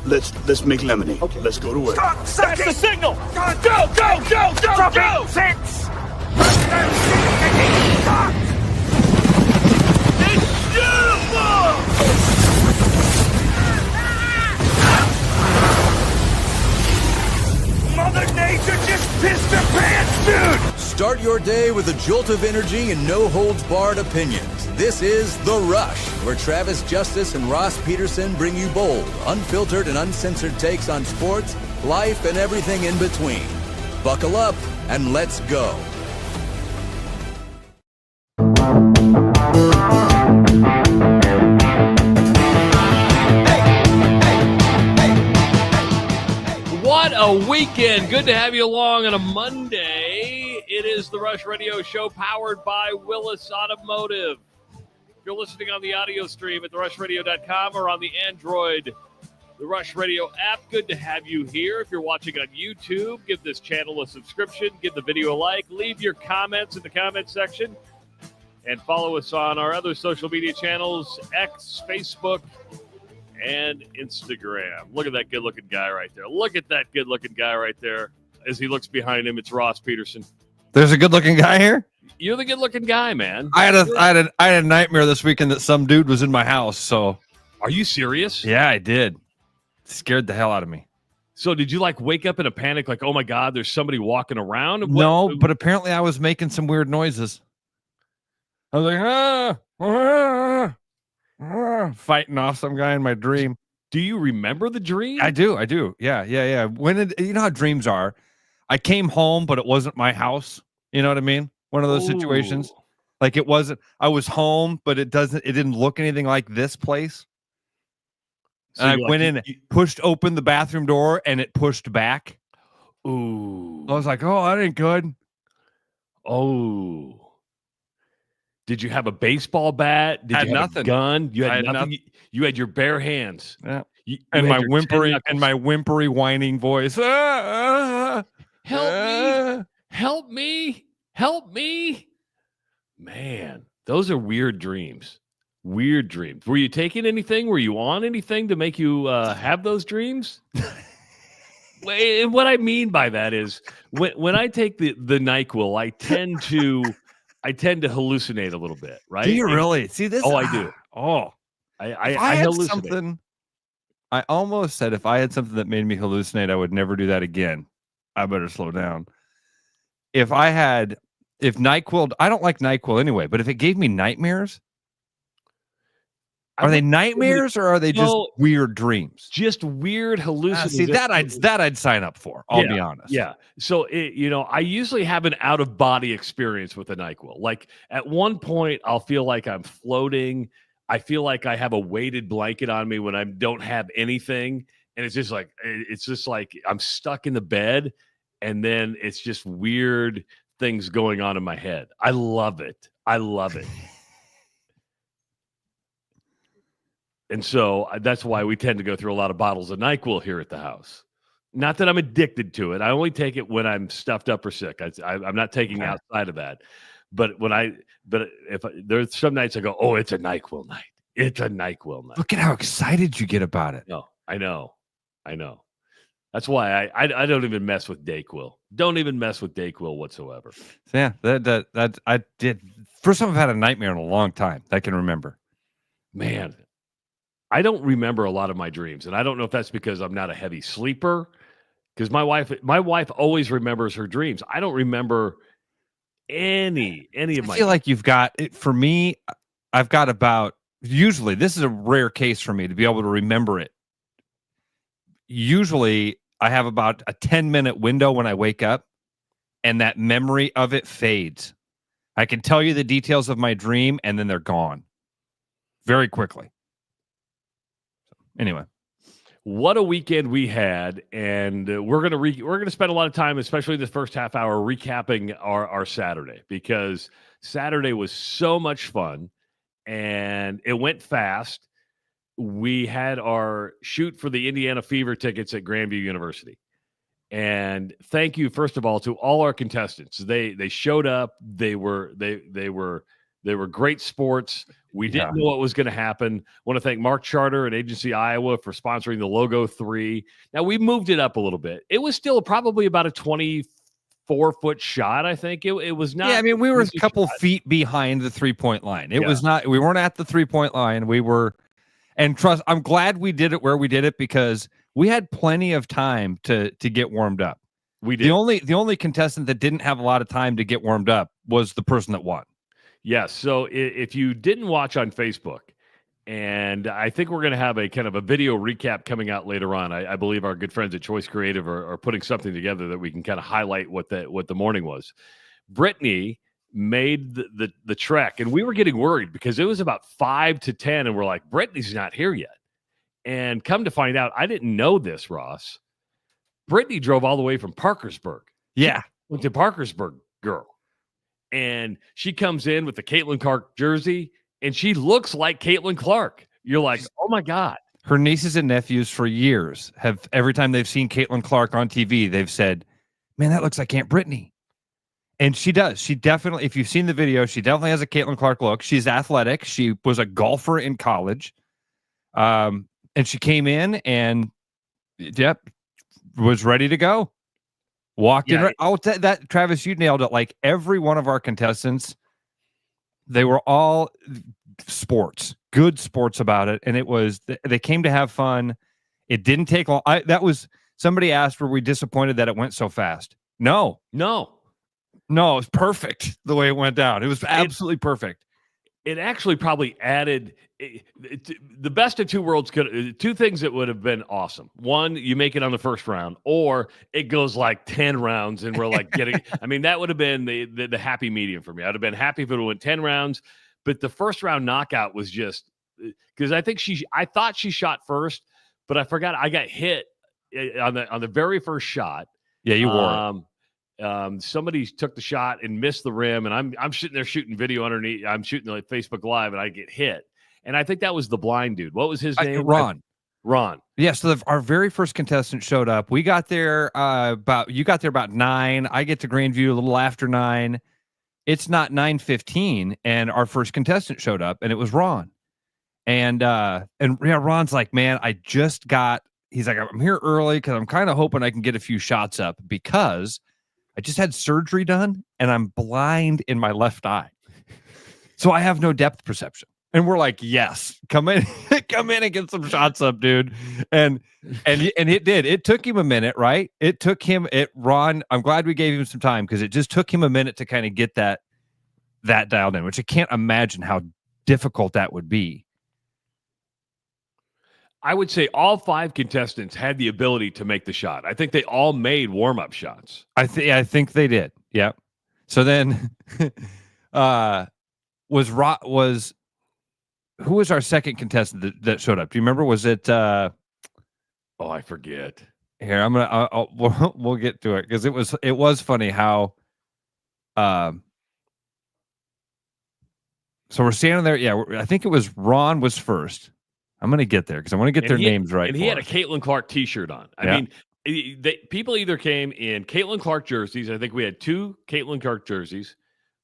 Let's make lemonade. Okay. Let's go to work. That's the signal. Go. 6. It's beautiful. Mother Nature just pissed her pants, dude! Start your day with a jolt of energy and no-holds-barred opinions. This is The Rush, where Travis Justice and Ross Peterson bring you bold, unfiltered, and uncensored takes on sports, life, and everything in between. Buckle up, and let's go. What a weekend. Good to have you along on a Monday. It is the Rush Radio Show powered by Willis Automotive. If you're listening on the audio stream at therushradio.com or on the Android, the Rush Radio app, good to have you here. If you're watching on YouTube, give this channel a subscription, give the video a like, leave your comments in the comment section, and follow us on our other social media channels, X, Facebook, and Instagram. Look at that good-looking guy right there. Look at that good-looking guy right there. As he looks behind him, it's Ross Peterson. There's a good-looking guy here? You're the good-looking guy, man. I had a nightmare this weekend that some dude was in my house, so. Are you serious? Yeah, I did. It scared the hell out of me. So did you, wake up in a panic, oh, my God, there's somebody walking around? No, but apparently I was making some weird noises. I was like, fighting off some guy in my dream. Do you remember the dream? I do. Yeah. You know how dreams are. I came home, but it wasn't my house. You know what I mean? One of those situations. Like it wasn't. I was home, but it didn't look anything like this place. So and I went in, pushed open the bathroom door, and it pushed back. Ooh. I was like, oh, that ain't good. Oh. Did you have a baseball bat? Did you have a gun? You had nothing. You had your bare hands. Yeah. And my whimpery whining voice. Help me. Man, those are weird dreams. Weird dreams. Were you taking anything? Were you on anything to make you have those dreams? What I mean by that is when I take the NyQuil, I tend to hallucinate a little bit, right? Do you really? See this? Oh, I do. Oh, I hallucinate. Something, I almost said if I had something that made me hallucinate, I would never do that again. I better slow down. If NyQuil, I don't like NyQuil anyway, but if it gave me nightmares, are they nightmares or are they just weird dreams? Just weird hallucinations. See, that I'd sign up for. I'll be honest. Yeah. So, I usually have an out-of-body experience with a NyQuil. Like, at one point, I'll feel like I'm floating. I feel like I have a weighted blanket on me when I don't have anything. And it's just like I'm stuck in the bed. And then it's just weird things going on in my head. I love it. And so that's why we tend to go through a lot of bottles of NyQuil here at the house. Not that I'm addicted to it. I only take it when I'm stuffed up or sick. I'm not taking outside of that. But there's some nights I go, oh, it's a NyQuil night. It's a NyQuil night. Look at how excited you get about it. No, I know. That's why I don't even mess with Dayquil. Don't even mess with Dayquil whatsoever. Yeah, that I did. First time I've had a nightmare in a long time that I can remember. Man, I don't remember a lot of my dreams, and I don't know if that's because I'm not a heavy sleeper. Because my wife always remembers her dreams. I don't remember any of my. I feel like you've got it. For me, I've got about. Usually, this is a rare case for me to be able to remember it. Usually, I have about a 10-minute window when I wake up, and that memory of it fades. I can tell you the details of my dream, and then they're gone very quickly. Anyway, what a weekend we had, and we're gonna spend a lot of time, especially the first half hour, recapping our Saturday, because Saturday was so much fun, and it went fast. We had our shoot for the Indiana Fever tickets at Grandview University, and thank you first of all to all our contestants. They showed up. They were They were great sports. We didn't know what was going to happen. Want to thank Mark Charter and Agency Iowa for sponsoring the Logo 3. Now, we moved it up a little bit. It was still probably about a 24-foot shot, I think. It was not. Yeah, I mean, we were a couple feet behind the three-point line. It was not. We weren't at the three-point line. We were, and trust. I'm glad we did it where we did it because we had plenty of time to get warmed up. We did. The only contestant that didn't have a lot of time to get warmed up was the person that won. Yes. So if you didn't watch on Facebook, and I think we're going to have a kind of a video recap coming out later on. I believe our good friends at Choice Creative are putting something together that we can kind of highlight what the morning was. Brittany made the trek, and we were getting worried because it was about 5 to 10, and we're like, Brittany's not here yet. And come to find out, I didn't know this, Ross. Brittany drove all the way from Parkersburg. Yeah. Went to Parkersburg, girl. And she comes in with the Caitlin Clark jersey, and she looks like Caitlin Clark. You're like, oh, my God. Her nieces and nephews for years have, every time they've seen Caitlin Clark on TV, they've said, man, that looks like Aunt Brittany. And she does. She definitely, if you've seen the video, she definitely has a Caitlin Clark look. She's athletic. She was a golfer in college. And she came in and, was ready to go. Walked in. Oh, that Travis, you nailed it. Like every one of our contestants, they were all sports, good sports about it. And it was, they came to have fun. It didn't take long. Somebody asked, were we disappointed that it went so fast? No, it was perfect the way it went down. It was absolutely perfect. It actually probably added the best of two worlds. Two things that would have been awesome. One, you make it on the first round, or it goes like 10 rounds and we're like getting, I mean, that would have been the happy medium for me. I'd have been happy if it went 10 rounds, but the first round knockout was just because I thought she shot first, but I forgot I got hit on the very first shot. Yeah, you wore it. Somebody took the shot and missed the rim, and I'm sitting there shooting video underneath. I'm shooting like Facebook Live, and I get hit. And I think that was the blind dude. What was his name? Ron. Yeah. So our very first contestant showed up. We got there you got there about 9. I get to Grandview a little after 9. It's not 9:15, and our first contestant showed up, and it was Ron. And Ron's like, man, he's like, I'm here early because I'm kind of hoping I can get a few shots up because I just had surgery done and I'm blind in my left eye. So I have no depth perception. And we're like, yes, come in and get some shots up, dude. And it did. It took him a minute, right? Ron, I'm glad we gave him some time because it just took him a minute to kind of get that dialed in, which I can't imagine how difficult that would be. I would say all 5 contestants had the ability to make the shot. I think they all made warm-up shots. I think they did. Yeah. So then who was our second contestant that showed up? Do you remember? Was it I forget. Here, we'll get to it because it was funny how so we're standing there. Yeah, I think it was Ron was first. I'm going to get there because I want to get their names right. And he had a Caitlin Clark t-shirt on. I mean, people either came in Caitlin Clark jerseys. I think we had 2 Caitlin Clark jerseys.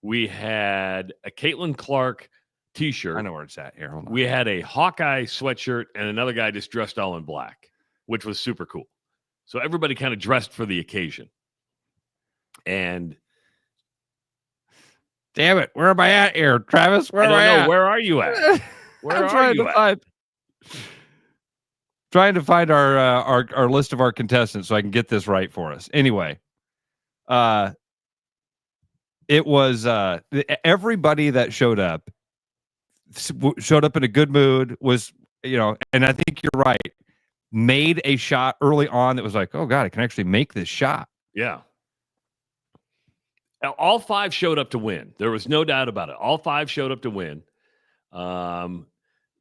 We had a Caitlin Clark t-shirt. I know where it's at here. Hold on. We had a Hawkeye sweatshirt and another guy just dressed all in black, which was super cool. So everybody kind of dressed for the occasion. And damn it, where am I at here, Travis? Where are you at? Where are you at? Trying to find our list of our contestants so I can get this right for us. Anyway, it was everybody that showed up in a good mood, was, and I think you're right, made a shot early on that was like, oh God, I can actually make this shot. Yeah. All 5 showed up to win. There was no doubt about it. All 5 showed up to win.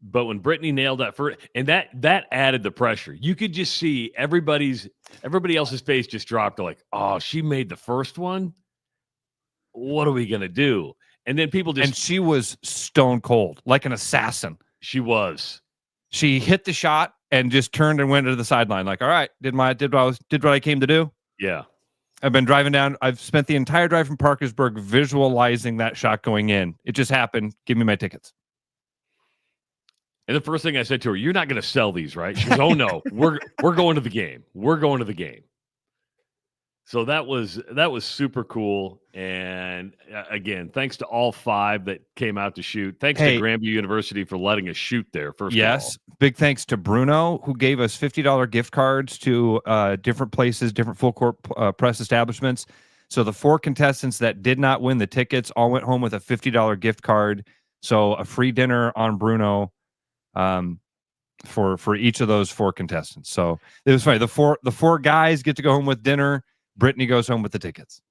But when Brittany nailed that first, and that added the pressure. You could just see everybody else's face just dropped. They're like, oh, she made the first one. What are we gonna do? And then and she was stone cold, like an assassin. She was. She hit the shot and just turned and went to the sideline, like, all right, did what I came to do. Yeah. I've been driving down. I've spent the entire drive from Parkersburg visualizing that shot going in. It just happened. Give me my tickets. And the first thing I said to her, "You're not going to sell these, right?" She goes, "Oh no, we're going to the game. We're going to the game." So that was super cool. And again, thanks to all 5 that came out to shoot. Thanks to Grandview University for letting us shoot there. First of all, big thanks to Bruno, who gave us $50 gift cards to different places, different full court press establishments. So the 4 contestants that did not win the tickets all went home with a $50 gift card. So a free dinner on Bruno for each of those 4 contestants. So it was funny. The four guys get to go home with dinner. Brittany goes home with the tickets.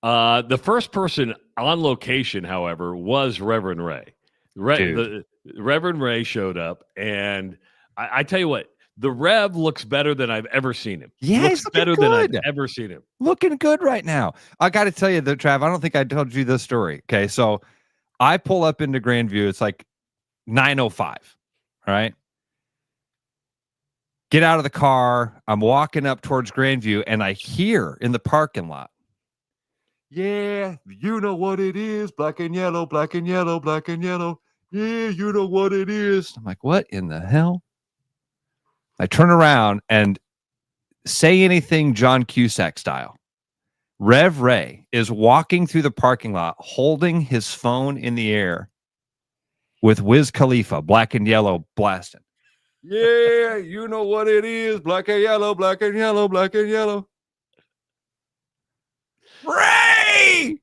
The first person on location, however, was Reverend Ray. Reverend Ray showed up, and I tell you what, the Rev looks better than I've ever seen him. Yeah, looks better than I've ever seen him. Looking good right now. I got to tell you, Trav, I don't think I told you this story. Okay, so I pull up into Grandview. It's like 9:05. All right. Get out of the car. I'm walking up towards Grandview, and I hear in the parking lot, "Yeah, you know what it is. Black and yellow, black and yellow, black and yellow. Yeah, you know what it is." I'm like, what in the hell? I turn around and say anything John Cusack style. Rev Ray is walking through the parking lot holding his phone in the air with Wiz Khalifa, Black and Yellow, blasting. "Yeah, you know what it is. Black and yellow, black and yellow, black and yellow." Ray!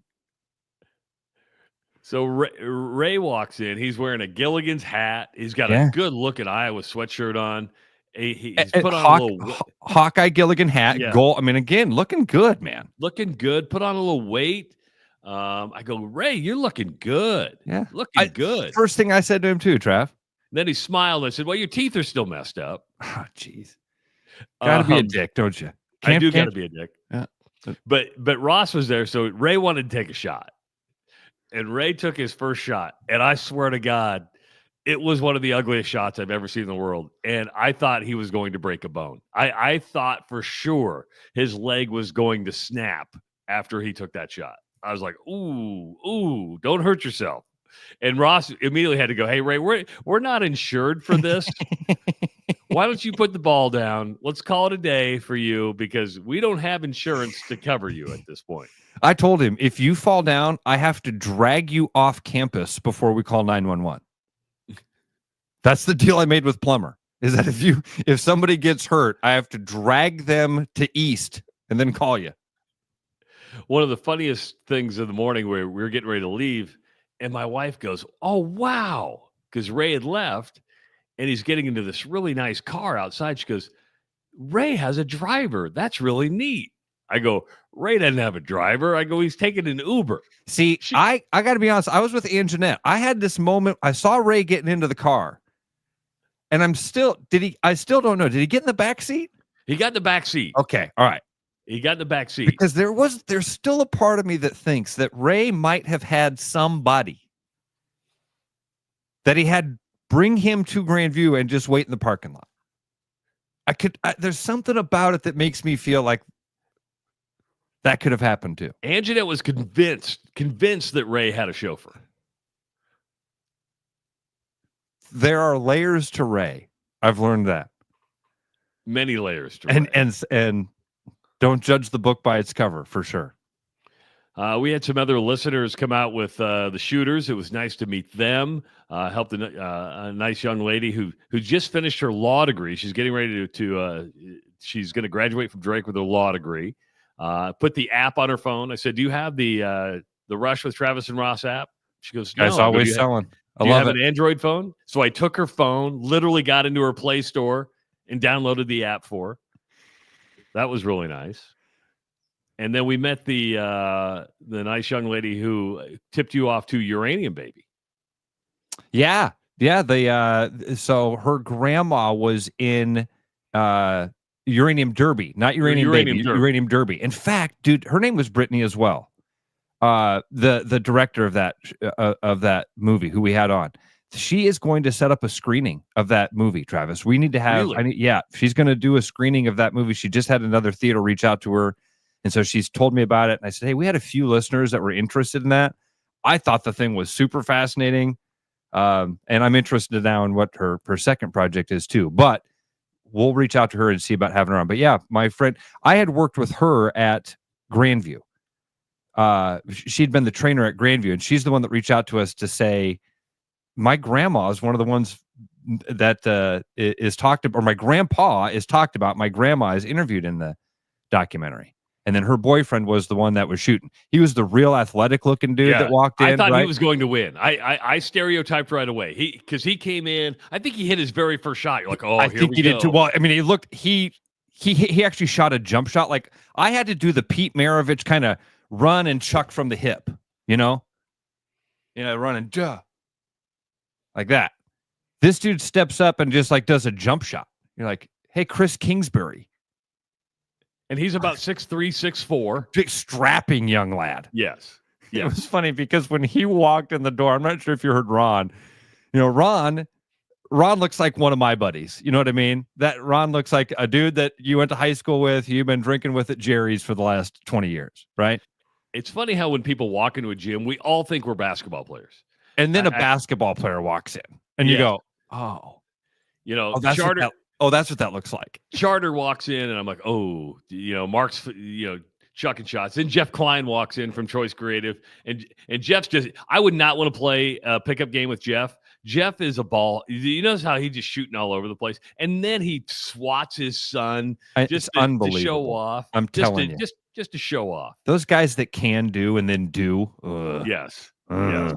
So Ray walks in. He's wearing a Gilligan's hat. He's got a good-looking Iowa sweatshirt on. He's put on a little Hawkeye Gilligan hat. Yeah. Gold. I mean, again, looking good, man. Looking good. Put on a little weight. I go, "Ray, you're looking good. Yeah, looking good." First thing I said to him too, Trav. Then he smiled and said, "Well, your teeth are still messed up." Oh, jeez. Gotta be a dick, don't you? I do gotta be a dick. Yeah. But Ross was there, so Ray wanted to take a shot. And Ray took his first shot. And I swear to God, it was one of the ugliest shots I've ever seen in the world. And I thought he was going to break a bone. I thought for sure his leg was going to snap after he took that shot. I was like, ooh, don't hurt yourself. And Ross immediately had to go, "Hey, Ray, we're not insured for this. Why don't you put the ball down? Let's call it a day for you because we don't have insurance to cover you at this point." I told him, if you fall down, I have to drag you off campus before we call 911. That's the deal I made with Plumber, is that if somebody gets hurt, I have to drag them to East and then call you. One of the funniest things in the morning where we were getting ready to leave, and my wife goes, "Oh, wow," because Ray had left, and he's getting into this really nice car outside. She goes, "Ray has a driver. That's really neat." I go, "Ray doesn't have a driver." I go, "He's taking an Uber." See, I got to be honest. I was with Ann Jeanette. I had this moment. I saw Ray getting into the car, and I still don't know. Did he get in the back seat? He got in the back seat. Okay, all right. He got in the back seat. Because there's still a part of me that thinks that Ray might have had somebody that he had bring him to Grandview and just wait in the parking lot. There's something about it that makes me feel like that could have happened too. Anjanette was convinced that Ray had a chauffeur. There are layers to Ray. I've learned that. Many layers to Ray. And don't judge the book by its cover, for sure. We had some other listeners come out with the shooters. It was nice to meet them. Helped a nice young lady who just finished her law degree. She's getting ready to she's going to graduate from Drake with her law degree. Put the app on her phone. I said, "Do you have the Rush with Travis and Ross app?" She goes, "No." That's always selling. Do you have an Android phone? So I took her phone, literally got into her Play Store, and downloaded the app for her. That was really nice. And then we met the nice young lady who tipped you off to Uranium Baby. Yeah. So her grandma was in Uranium Derby, not Uranium Baby, Uranium Derby. In fact, dude, her name was Brittany as well. The director of that movie, who we had on, she is going to set up a screening of that movie. Travis, we need to have. Really? She's going to do a screening of that movie. She just had another theater reach out to her. And so she's told me about it. And I said, hey, we had a few listeners that were interested in that. I thought the thing was super fascinating. And I'm interested now in what her second project is too. But we'll reach out to her and see about having her on. But yeah, my friend, I had worked with her at Grandview. She'd been the trainer at Grandview, and she's the one that reached out to us to say, my grandma is one of the ones that is talked about, or my grandpa is talked about. My grandma is interviewed in the documentary. And then her boyfriend was the one that was shooting. He was the real athletic looking dude that walked in. I thought right? he was going to win. I stereotyped right away. Because he came in. I think he hit his very first shot. You're like, oh, I here think we he go. did too. Well, I mean, he actually shot a jump shot. Like I had to do the Pete Maravich kind of run and chuck from the hip, run and like that. This dude steps up and just like does a jump shot. You're like, hey, Chris Kingsbury. And he's about 6'3", 6'4". Big strapping young lad. Yes. It was funny because when he walked in the door, I'm not sure if you heard Ron. Ron looks like one of my buddies. You know what I mean? That Ron looks like a dude that you went to high school with, you've been drinking with at Jerry's for the last 20 years, right? It's funny how when people walk into a gym, we all think we're basketball players. And then a basketball player walks in and you go, oh. Charter. That's what that looks like. Charter walks in, and I'm like, oh, Mark's, chucking shots. Then Jeff Klein walks in from Choice Creative, and Jeff's just. I would not want to play a pickup game with Jeff. Jeff is a ball. You notice how he's just shooting all over the place, and then he swats his son just to show off. I'm telling you, just to show off. Those guys that can do and then do. Yes. Yes.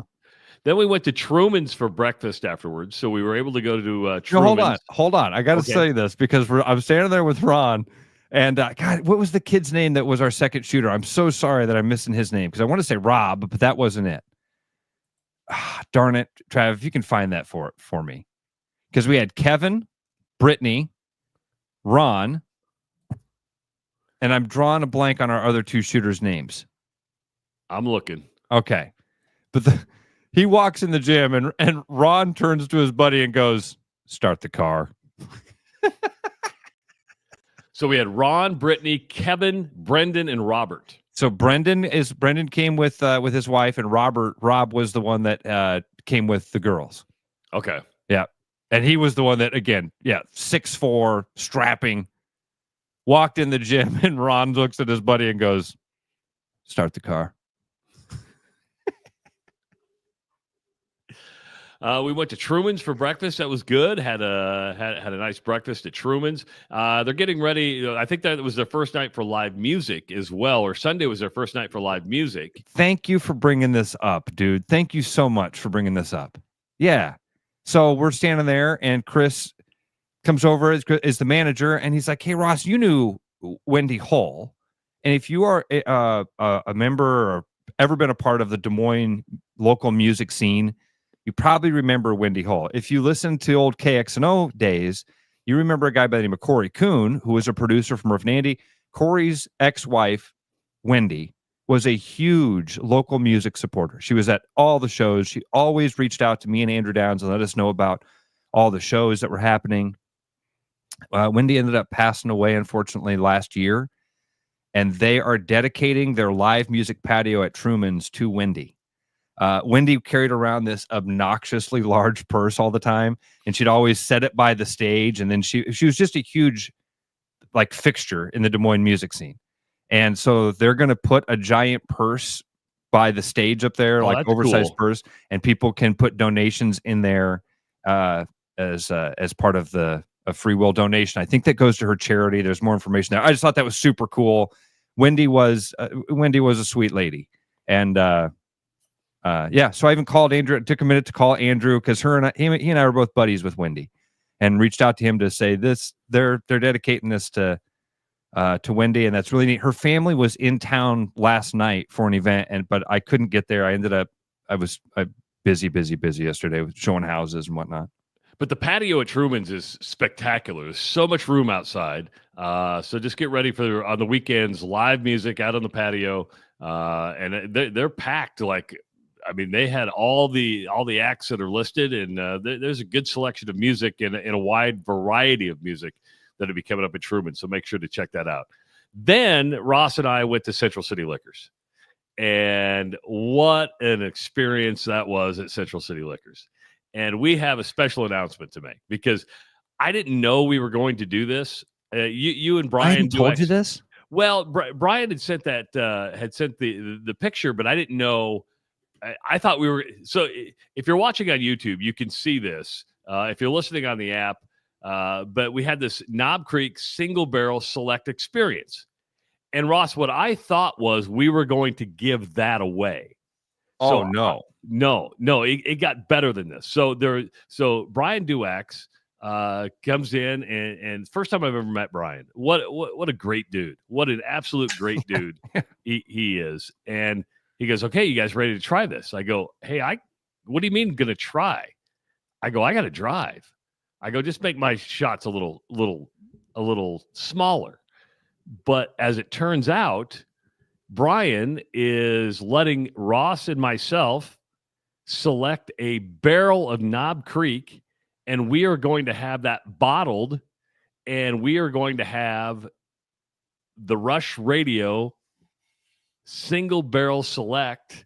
Then we went to Truman's for breakfast afterwards, so we were able to go to Truman's. No, hold on. I got to say this because I'm standing there with Ron, and God, what was the kid's name that was our second shooter? I'm so sorry that I'm missing his name because I want to say Rob, but that wasn't it. Darn it, Trav, if you can find that for me, because we had Kevin, Brittany, Ron, and I'm drawing a blank on our other two shooters' names. I'm looking. Okay, but he walks in the gym and Ron turns to his buddy and goes, start the car. So we had Ron, Brittany, Kevin, Brendan, and Robert. So Brendan came with his wife, and Rob was the one that came with the girls. Okay. Yeah. And he was the one that, again, 6'4", strapping, walked in the gym, and Ron looks at his buddy and goes, start the car. We went to Truman's for breakfast. That was good. Had a nice breakfast at Truman's. They're getting ready. I think that was their first night for live music as well, or Sunday was their first night for live music. Thank you for bringing this up, dude. Thank you so much for bringing this up. Yeah. So we're standing there, and Chris comes over as the manager, and he's like, hey, Ross, you knew Wendy Hull. And if you are a member or ever been a part of the Des Moines local music scene, you probably remember Wendy Hull. If you listen to old KXNO days, you remember a guy by the name of Corey Kuhn, who was a producer from Rough and Andy. Corey's ex-wife, Wendy, was a huge local music supporter. She was at all the shows. She always reached out to me and Andrew Downs and let us know about all the shows that were happening. Wendy ended up passing away, unfortunately, last year, and they are dedicating their live music patio at Truman's to Wendy. Wendy carried around this obnoxiously large purse all the time, and she'd always set it by the stage. And then she was just a huge fixture in the Des Moines music scene. And so they're going to put a giant purse by the stage up there, oversized purse, and people can put donations in there as part of a free will donation. I think that goes to her charity. There's more information there. I just thought that was super cool. Wendy was a sweet lady, and so I even called Andrew. It took a minute to call Andrew because he and I were both buddies with Wendy, and reached out to him to say this. They're dedicating this to Wendy, and that's really neat. Her family was in town last night for an event, but I couldn't get there. I was busy yesterday with showing houses and whatnot. But the patio at Truman's is spectacular. There's so much room outside. So just get ready for on the weekends live music out on the patio, and they're packed they had all the acts that are listed, and there's a good selection of music and a wide variety of music that'll be coming up at Truman. So make sure to check that out. Then Ross and I went to Central City Liquors. And what an experience that was at Central City Liquors. And we have a special announcement to make because I didn't know we were going to do this. You and Brian I hadn't told you this? Well, Brian had sent the picture, but I didn't know. I thought we were. So if you're watching on YouTube, you can see this. If you're listening on the app, but we had this Knob Creek single barrel select experience. And Ross, what I thought was we were going to give that away. Oh, no. No, it got better than this. So Brian Duax comes in, and first time I've ever met Brian. What a great dude. What an absolute great dude he is. And he goes, okay, you guys ready to try this? I go, hey, what do you mean gonna try? I go, I gotta drive. I go, just make my shots a little smaller. But as it turns out, Brian is letting Ross and myself select a barrel of Knob Creek, and we are going to have that bottled, and we are going to have the Rush Radio single barrel select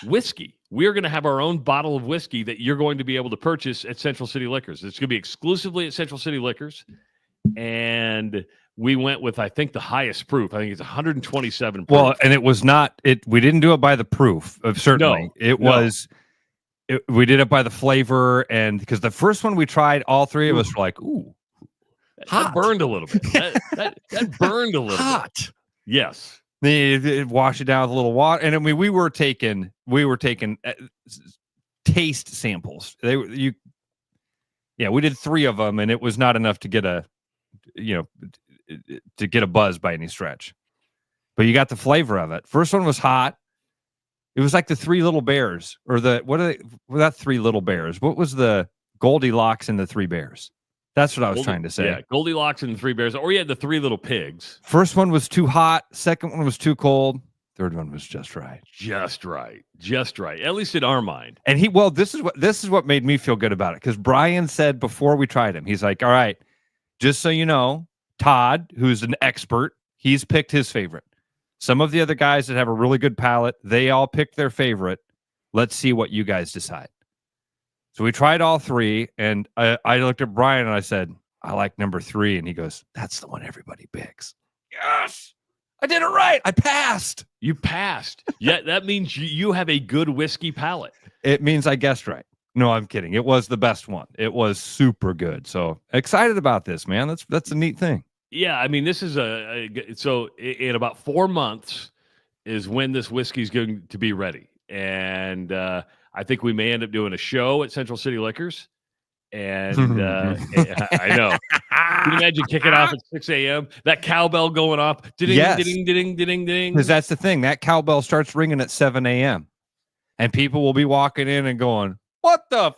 whiskey. We are going to have our own bottle of whiskey that you're going to be able to purchase at Central City Liquors. It's going to be exclusively at Central City Liquors, and we went with, I think, the highest proof. I think it's 127 proof. Well, and it was not it. We didn't do it by the proof of certainly. We did it by the flavor, and because the first one we tried, all three of us were like, "Ooh, that burned a little bit. that burned a little hot." bit. Yes, they wash it down with a little water, and I mean, we were taking taste samples. We did 3 of them, and it was not enough to get a buzz by any stretch. But you got the flavor of it. First one was hot. It was like the 3 little bears, or that 3 little bears. What was the Goldilocks and the 3 bears? That's what I was trying to say. Yeah, Goldilocks and the 3 bears, or you had the 3 little pigs. First one was too hot. Second one was too cold. Third one was just right. Just right. At least in our mind. And this is what made me feel good about it, because Brian said before we tried him, he's like, all right, just so you know, Todd, who's an expert, he's picked his favorite. Some of the other guys that have a really good palate, they all picked their favorite. Let's see what you guys decide. So we tried all 3, and I looked at Brian and I said, I like number 3. And he goes, that's the one everybody picks. Yes, I did it right. I passed. You passed. Yeah, that means you have a good whiskey palate. It means I guessed right. No, I'm kidding. It was the best one. It was super good. So excited about this, man. That's a neat thing. Yeah, I mean, this is so in about 4 months is when this whiskey is going to be ready. And I think we may end up doing a show at Central City Liquors. And I know. Can you imagine kicking off at 6 a.m.? That cowbell going off. Ding, yes. ding, ding, ding, ding. Because that's the thing. That cowbell starts ringing at 7 a.m. And people will be walking in and going, what the?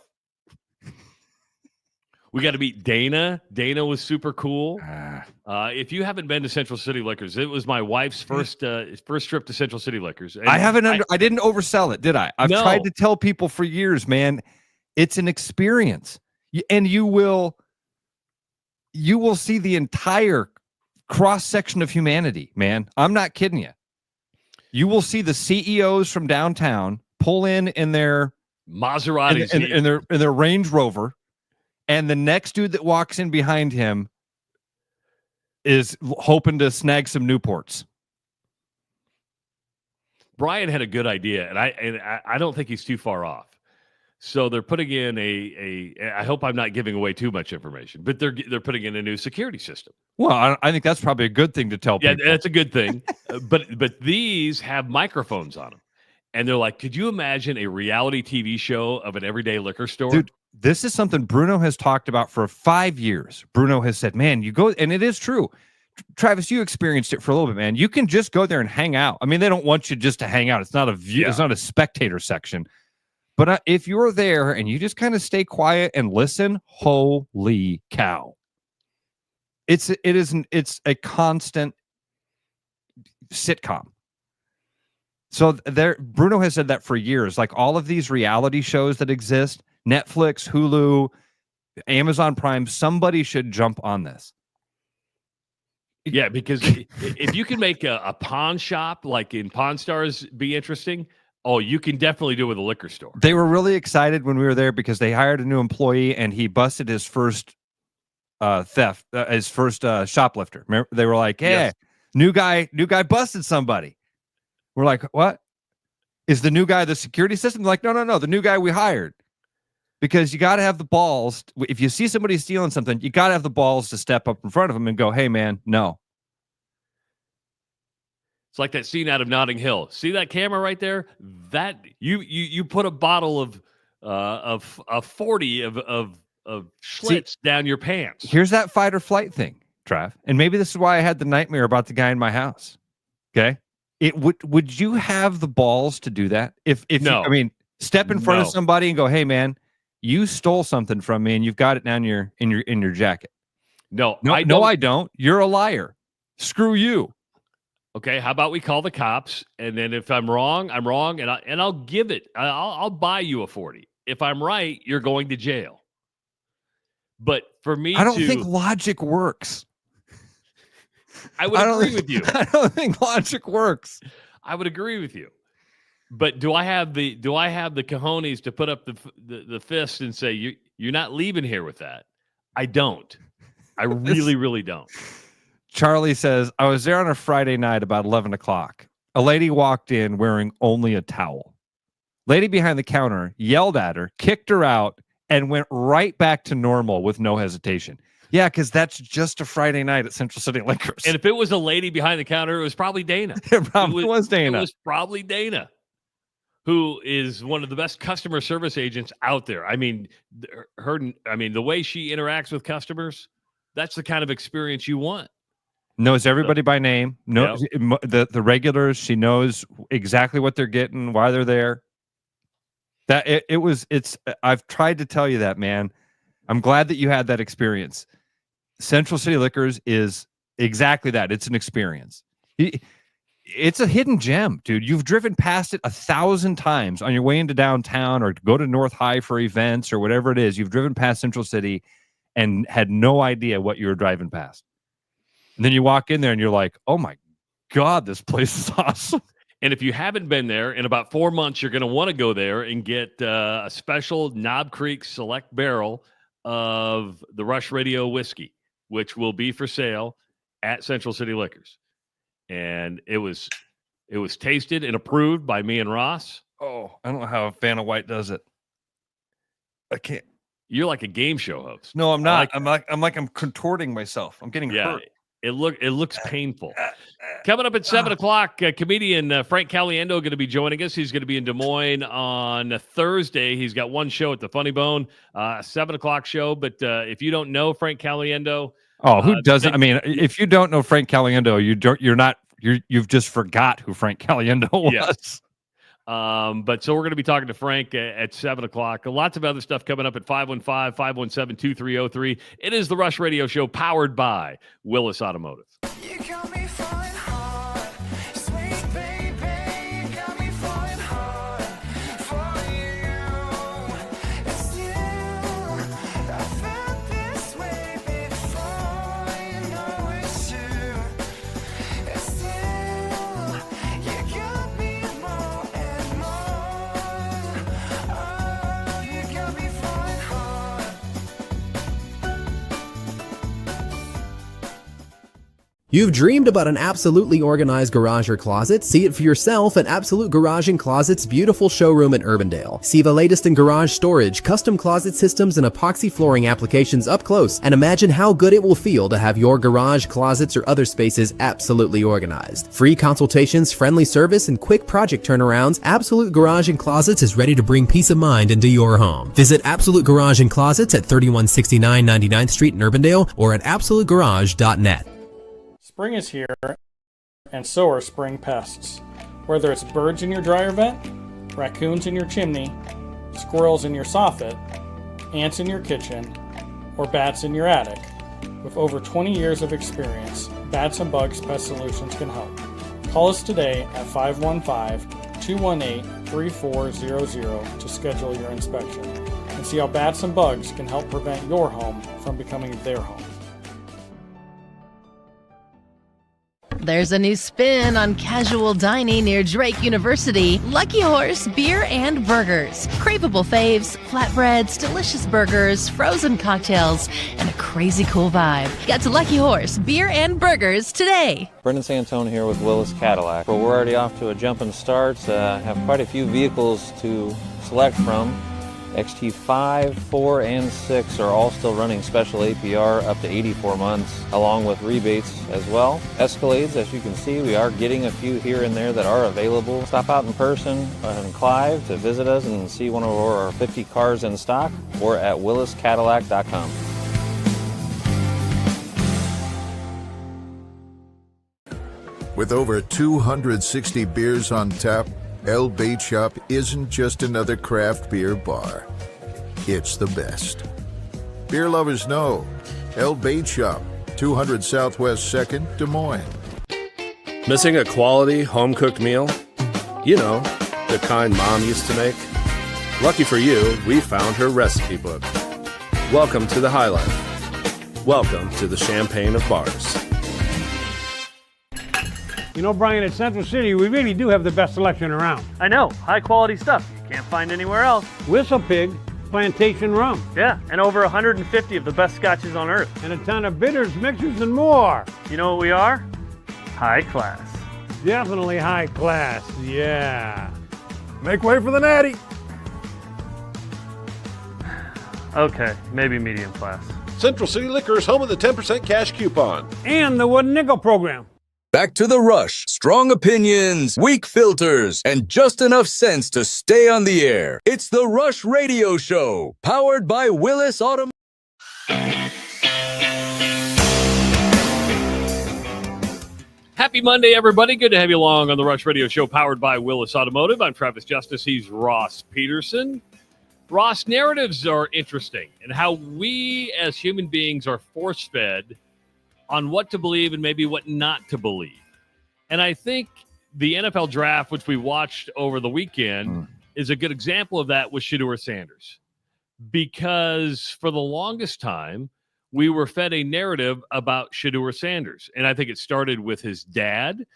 We got to meet Dana. Dana was super cool. If you haven't been to Central City Liquors, it was my wife's first trip to Central City Liquors. And I didn't oversell it, did I? I've tried to tell people for years, man. It's an experience, and you will see the entire cross section of humanity, man. I'm not kidding you. You will see the CEOs from downtown pull in their Maseratis, in their Range Rover. And the next dude that walks in behind him is hoping to snag some Newports. Brian had a good idea, and I don't think he's too far off. So they're putting in I hope I'm not giving away too much information, but they're putting in a new security system. Well, I think that's probably a good thing to tell people. Yeah, that's a good thing. but these have microphones on them. And they're like, could you imagine a reality TV show of an everyday liquor store? Dude, this is something Bruno has talked about for 5 years. Bruno has said, man, you go, and it is true. Travis, you experienced it for a little bit, man. You can just go there and hang out. I mean, they don't want you just to hang out. It's not a view. Yeah. It's not a spectator section. But if you're there and you just kind of stay quiet and listen, holy cow. It's a constant sitcom. So Bruno has said that for years. Like all of these reality shows that exist, Netflix, Hulu, Amazon Prime, somebody should jump on this. Yeah, because if you can make a pawn shop like in Pawn Stars be interesting, you can definitely do it with a liquor store. They were really excited when we were there because they hired a new employee and he busted his first theft, his first shoplifter. Remember, they were like, "Hey, Yes. new guy busted somebody." We're like, "What? Is the new guy the security system?" They're like, no, the new guy we hired. Because you got to have the balls. If you see somebody stealing something, you got to have the balls to step up in front of them and go, "Hey, man, no." It's like that scene out of Notting Hill. See that camera right there? That you put a bottle of 40 of Schlitz down your pants. Here's that fight or flight thing, Trav. And maybe this is why I had the nightmare about the guy in my house. Okay, would you have the balls to do that? If no. Step in front of somebody and go, "Hey, man, you stole something from me and you've got it down in your jacket." No, I don't. You're a liar. Screw you. Okay, how about we call the cops, and then if I'm wrong, I'm wrong, and I'll give it. I'll buy you a 40. If I'm right, you're going to jail. But for me, I don't think logic works. I would agree with you. I don't think logic works. I would agree with you. But do I have the cojones to put up the fist and say you're not leaving here with that? I don't. I really, really don't. Charlie says, I was there on a Friday night about 11 o'clock. A lady walked in wearing only a towel. Lady behind the counter yelled at her, kicked her out, and went right back to normal with no hesitation. Yeah, because that's just a Friday night at Central City Liquors. And if it was a lady behind the counter, it was probably Dana. It probably was Dana. It was probably Dana, who is one of the best customer service agents out there. I mean, the way she interacts with customers, that's the kind of experience you want. Knows everybody by name. The regulars. She knows exactly what they're getting, why they're there. I've tried to tell you that, man. I'm glad that you had that experience. Central City Liquors is exactly that. It's an experience. It's a hidden gem, dude. You've driven past it 1,000 times on your way into downtown or go to North High for events or whatever it is. You've driven past Central City and had no idea what you were driving past. And then you walk in there and you're like, "Oh my God, this place is awesome." And if you haven't been there in about 4 months, you're going to want to go there and get a special Knob Creek Select Barrel of the Rush Radio whiskey, which will be for sale at Central City Liquors. And it was tasted and approved by me and Ross. Oh, I don't know how Vanna White does it. I can't. You're like a game show host. No, I'm not. I'm contorting myself. I'm getting hurt. It looks painful. Coming up at 7 o'clock, comedian Frank Caliendo going to be joining us. He's going to be in Des Moines on Thursday. He's got one show at the Funnybone, 7 o'clock show. But if you don't know Frank Caliendo, who doesn't? I mean, if you don't know Frank Caliendo, you've just forgot who Frank Caliendo was. Yes. But so we're going to be talking to Frank at 7 o'clock. Lots of other stuff coming up at 515-517-2303. It is the Rush Radio Show powered by Willis Automotive. You got me falling hard, sweet baby, you got me falling hard for you. It's you, I felt this way before, you know it's true. It's you, you got me more and more. Oh, you got me falling hard. You've dreamed about an absolutely organized garage or closet? See it for yourself at Absolute Garage and Closet's beautiful showroom in Urbandale. See the latest in garage storage, custom closet systems, and epoxy flooring applications up close, and imagine how good it will feel to have your garage, closets, or other spaces absolutely organized. Free consultations, friendly service, and quick project turnarounds, Absolute Garage and Closets is ready to bring peace of mind into your home. Visit Absolute Garage and Closets at 3169 99th Street in Urbandale or at absolutegarage.net. Spring is here, and so are spring pests. Whether it's birds in your dryer vent, raccoons in your chimney, squirrels in your soffit, ants in your kitchen, or bats in your attic, with over 20 years of experience, Bats and Bugs Pest Solutions can help. Call us today at 515-218-3400 to schedule your inspection and see how Bats and Bugs can help prevent your home from becoming their home. There's a new spin on casual dining near Drake University. Lucky Horse Beer and Burgers. Craveable faves, flatbreads, delicious burgers, frozen cocktails, and a crazy cool vibe. Get to Lucky Horse Beer and Burgers today. Brendan Santone here with Willis Cadillac. Well, we're already off to a jumping start. Have quite a few vehicles to select from. XT5, 4, and 6 are all still running special APR up to 84 months, along with rebates as well. Escalades, as you can see, we are getting a few here and there that are available. Stop out in person in Clive to visit us and see one of our 50 cars in stock, or at williscadillac.com. With over 260 beers on tap, El Bait Shop isn't just another craft beer bar. It's the best. Beer lovers know. El Bait Shop, 200 Southwest 2nd, Des Moines. Missing a quality home-cooked meal? You know, the kind Mom used to make? Lucky for you, we found her recipe book. Welcome to the High Life. Welcome to the Champagne of Bars. You know, Brian, at Central City, we really do have the best selection around. I know, high quality stuff you can't find anywhere else. Whistle Pig, Plantation Rum. Yeah, and over 150 of the best scotches on earth. And a ton of bitters, mixers, and more. You know what we are? High class. Definitely high class, yeah. Make way for the natty. Okay, maybe medium class. Central City Liquor is home of the 10% cash coupon. And the Wooden Nickel program. Back to the rush. Strong opinions, weak filters, and just enough sense to stay on the air. It's the Rush Radio Show, powered by Willis Automotive. Happy Monday, everybody. Good to have you along on the Rush Radio Show, powered by Willis Automotive. I'm Travis Justice. He's Ross Peterson. Ross, narratives are interesting, and how we as human beings are force-fed on what to believe and maybe what not to believe. And I think the NFL draft, which we watched over the weekend, is a good example of that with Shedeur Sanders. Because for the longest time, we were fed a narrative about Shedeur Sanders. And I think it started with his dad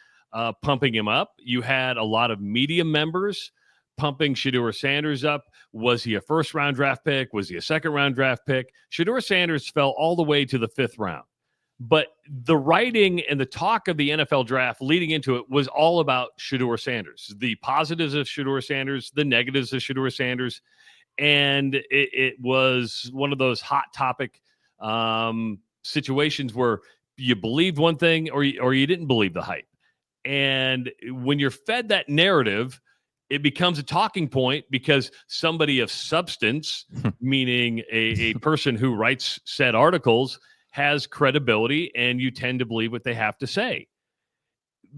pumping him up. You had a lot of media members pumping Shedeur Sanders up. Was he a first-round draft pick? Was he a second-round draft pick? Shedeur Sanders fell all the way to the 5th round. But the writing and the talk of the NFL draft leading into it was all about Shedeur Sanders, the positives of Shedeur Sanders, the negatives of Shedeur Sanders. And it was one of those hot topic situations where you believed one thing or you didn't believe the hype. And when you're fed that narrative, it becomes a talking point because somebody of substance, meaning a person who writes said articles, has credibility, and you tend to believe what they have to say.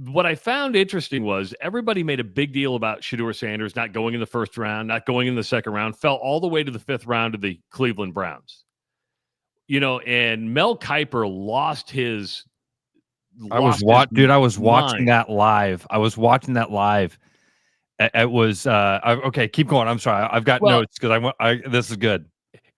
What I found interesting was everybody made a big deal about Shedeur Sanders not going in the 1st round, not going in the 2nd round, fell all the way to the 5th round of the Cleveland Browns. You know, and Mel Kiper lost his I was watching that live. It was okay. Keep going. I'm sorry. I've got notes because this is good.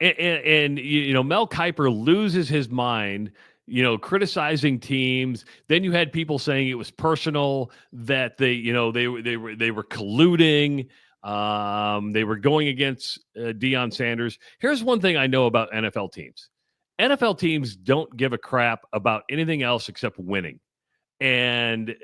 And you know, Mel Kiper loses his mind, you know, criticizing teams. Then you had people saying it was personal, that they were colluding. They were going against Deion Sanders. Here's one thing I know about NFL teams. NFL teams don't give a crap about anything else except winning. And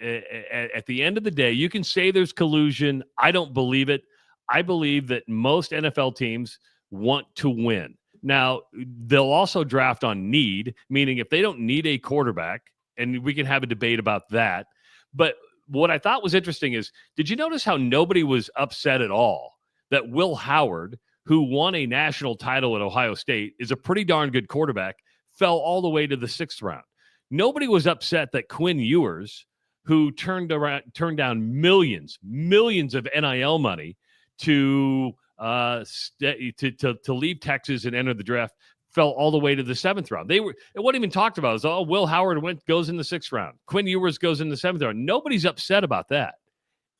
at the end of the day, you can say there's collusion. I don't believe it. I believe that most NFL teams want to win. Now, they'll also draft on need, meaning if they don't need a quarterback, and we can have a debate about that. But what I thought was interesting is, did you notice how nobody was upset at all that Will Howard, who won a national title at Ohio State, is a pretty darn good quarterback, fell all the way to the 6th round? Nobody was upset that Quinn Ewers, who turned down millions of NIL money to leave Texas and enter the draft, fell all the way to the 7th round. It wasn't even talked about. It was, Will Howard goes in the 6th round. Quinn Ewers goes in the 7th round. Nobody's upset about that.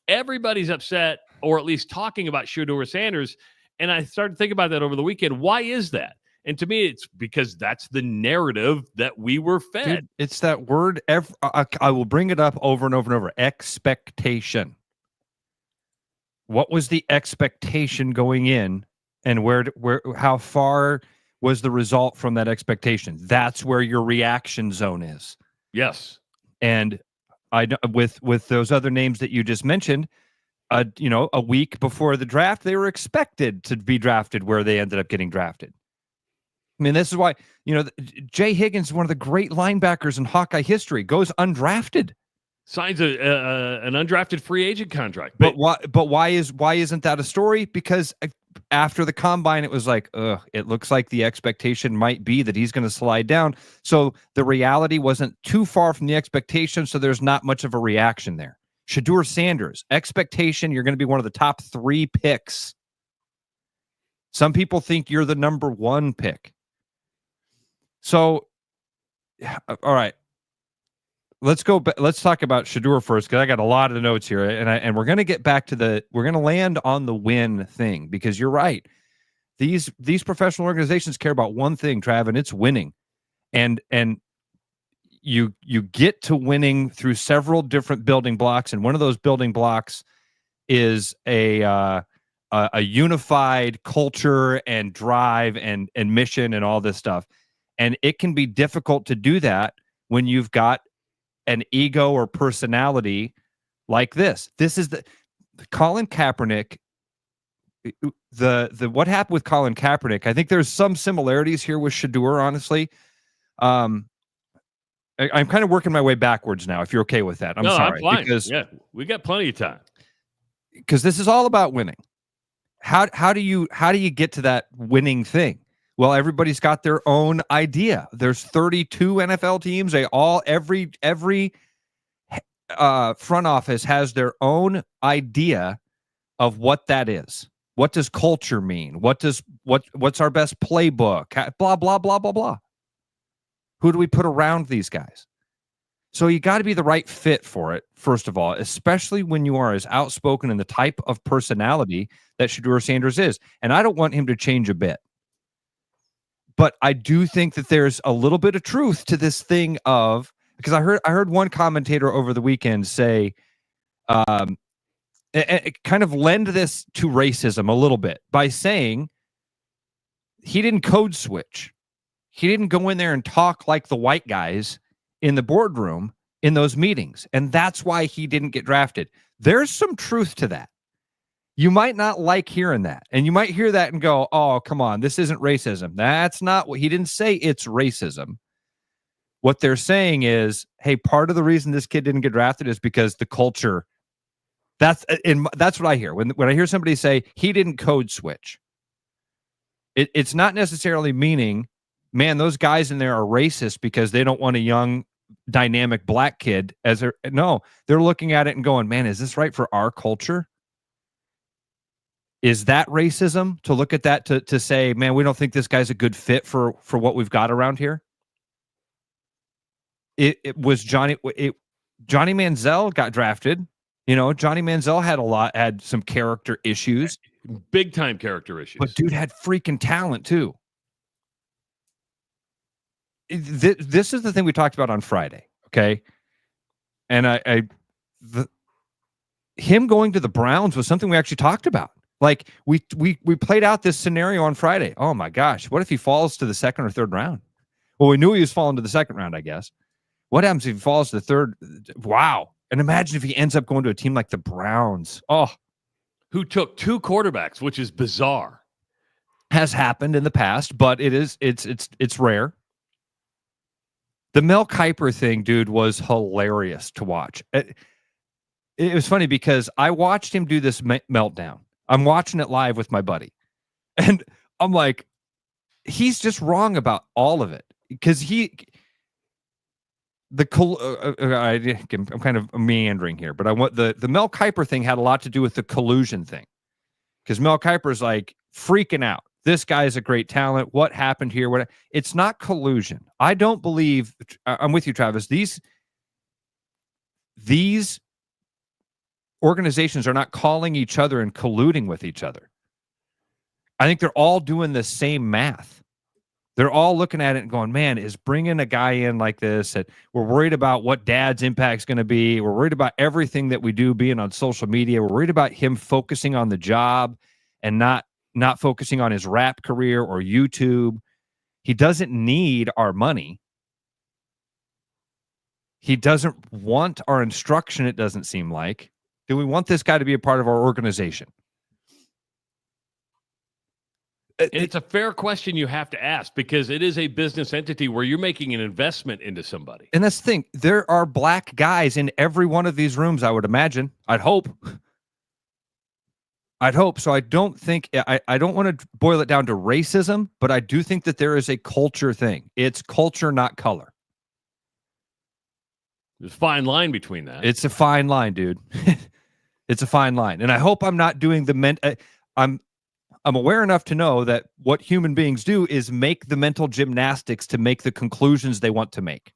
Everybody's upset, or at least talking about Shedeur Sanders. And I started thinking about that over the weekend. Why is that? And to me, it's because that's the narrative that we were fed. Dude, it's that word. I will bring it up over and over and over. Expectation. What was the expectation going in, and how far was the result from that expectation? That's where your reaction zone is. Yes. And with those other names that you just mentioned, a week before the draft, they were expected to be drafted where they ended up getting drafted. I mean, this is why, Jay Higgins, one of the great linebackers in Hawkeye history, goes undrafted. Signs an undrafted free agent contract. But why isn't that a story? Because after the combine, it was like, it looks like the expectation might be that he's going to slide down. So the reality wasn't too far from the expectation, so there's not much of a reaction there. Shedeur Sanders, expectation, you're going to be one of the top 3 picks. Some people think you're the number 1 pick. So, all right. Let's talk about Shedeur first, because I got a lot of the notes here, and we're going to get back to we're going to land on the win thing, because you're right. These professional organizations care about one thing, Trav, and it's winning. And you get to winning through several different building blocks, and one of those building blocks is a unified culture and drive and mission and all this stuff. And it can be difficult to do that when you've got an ego or personality like this. This is the Colin Kaepernick. The what happened with Colin Kaepernick? I think there's some similarities here with Shedeur, honestly. I'm kind of working my way backwards now, if you're okay with that. I'm sorry. I'm fine. Because we got plenty of time. Because this is all about winning. How do you get to that winning thing? Well, everybody's got their own idea. There's 32 NFL teams. Every front office has their own idea of what that is. What does culture mean? What's our best playbook? Blah blah blah blah blah. Who do we put around these guys? So you got to be the right fit for it, first of all, especially when you are as outspoken in the type of personality that Shedeur Sanders is. And I don't want him to change a bit. But I do think that there's a little bit of truth to this thing of, because I heard one commentator over the weekend say, kind of lend this to racism a little bit by saying he didn't code switch. He didn't go in there and talk like the white guys in the boardroom in those meetings. And that's why he didn't get drafted. There's some truth to that. You might not like hearing that, and you might hear that and go, oh, come on, this isn't racism. That's not what he didn't say. It's racism. What they're saying is, hey, part of the reason this kid didn't get drafted is because the culture. That's what I hear. When I hear somebody say he didn't code switch, it's not necessarily meaning, man, those guys in there are racist because they don't want a young, dynamic black kid no, they're looking at it and going, man, is this right for our culture? Is that racism to look at that to say, man, we don't think this guy's a good fit for what we've got around here? It was Johnny Manziel got drafted. Johnny Manziel had some character issues. Big time character issues. But dude had freaking talent too. This is the thing we talked about on Friday, okay? And him going to the Browns was something we actually talked about. Like we played out this scenario on Friday. Oh my gosh, what if he falls to the 2nd or 3rd round? Well, we knew he was falling to the 2nd round, I guess. What happens if he falls to the 3rd? Wow. And imagine if he ends up going to a team like the Browns. Oh, who took 2 quarterbacks, which is bizarre. Has happened in the past, but it's rare. The Mel Kiper thing, dude, was hilarious to watch. It was funny because I watched him do this meltdown. I'm watching it live with my buddy. And I'm like, he's just wrong about all of it. Because I'm kind of meandering here, but I want the Mel Kiper thing had a lot to do with the collusion thing. Because Mel Kiper's like freaking out. This guy is a great talent. What happened here? It's not collusion. I don't believe. I'm with you, Travis. These organizations are not calling each other and colluding with each other. I think they're all doing the same math. They're all looking at it and going, man, is bringing a guy in like this that we're worried about what dad's impact's going to be. We're worried about everything that we do being on social media. We're worried about him focusing on the job and not focusing on his rap career or YouTube. He doesn't need our money. He doesn't want our instruction, it doesn't seem like. Do we want this guy to be a part of our organization? It's a fair question you have to ask because it is a business entity where you're making an investment into somebody. And that's the thing. There are black guys in every one of these rooms, I would imagine. I'd hope. So I don't think, I don't want to boil it down to racism, but I do think that there is a culture thing. It's culture, not color. There's a fine line between that. It's a fine line, dude. It's a fine line. And I hope I'm not doing I'm aware enough to know that what human beings do is make the mental gymnastics to make the conclusions they want to make.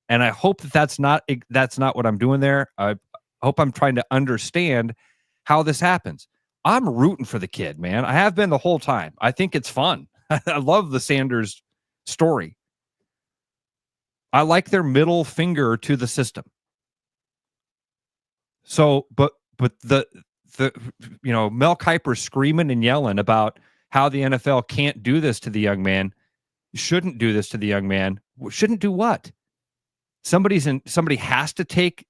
And I hope that that's not what I'm doing there. I hope I'm trying to understand how this happens. I'm rooting for the kid, man. I have been the whole time. I think it's fun. I love the Sanders story. I like their middle finger to the system. So, but the Mel Kiper screaming and yelling about how the NFL can't do this to the young man, shouldn't do this to the young man. Shouldn't do what? Somebody has to take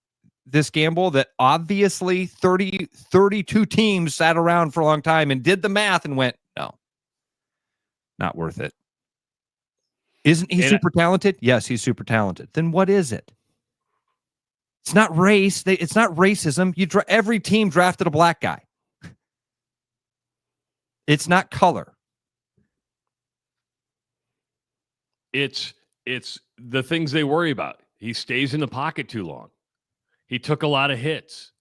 this gamble that obviously 32 teams sat around for a long time and did the math and went, no, not worth it. Isn't he super talented? Yes, he's super talented. Then what is it? It's not race. It's not racism. Every team drafted a black guy. It's not color. It's the things they worry about. He stays in the pocket too long. He took a lot of hits.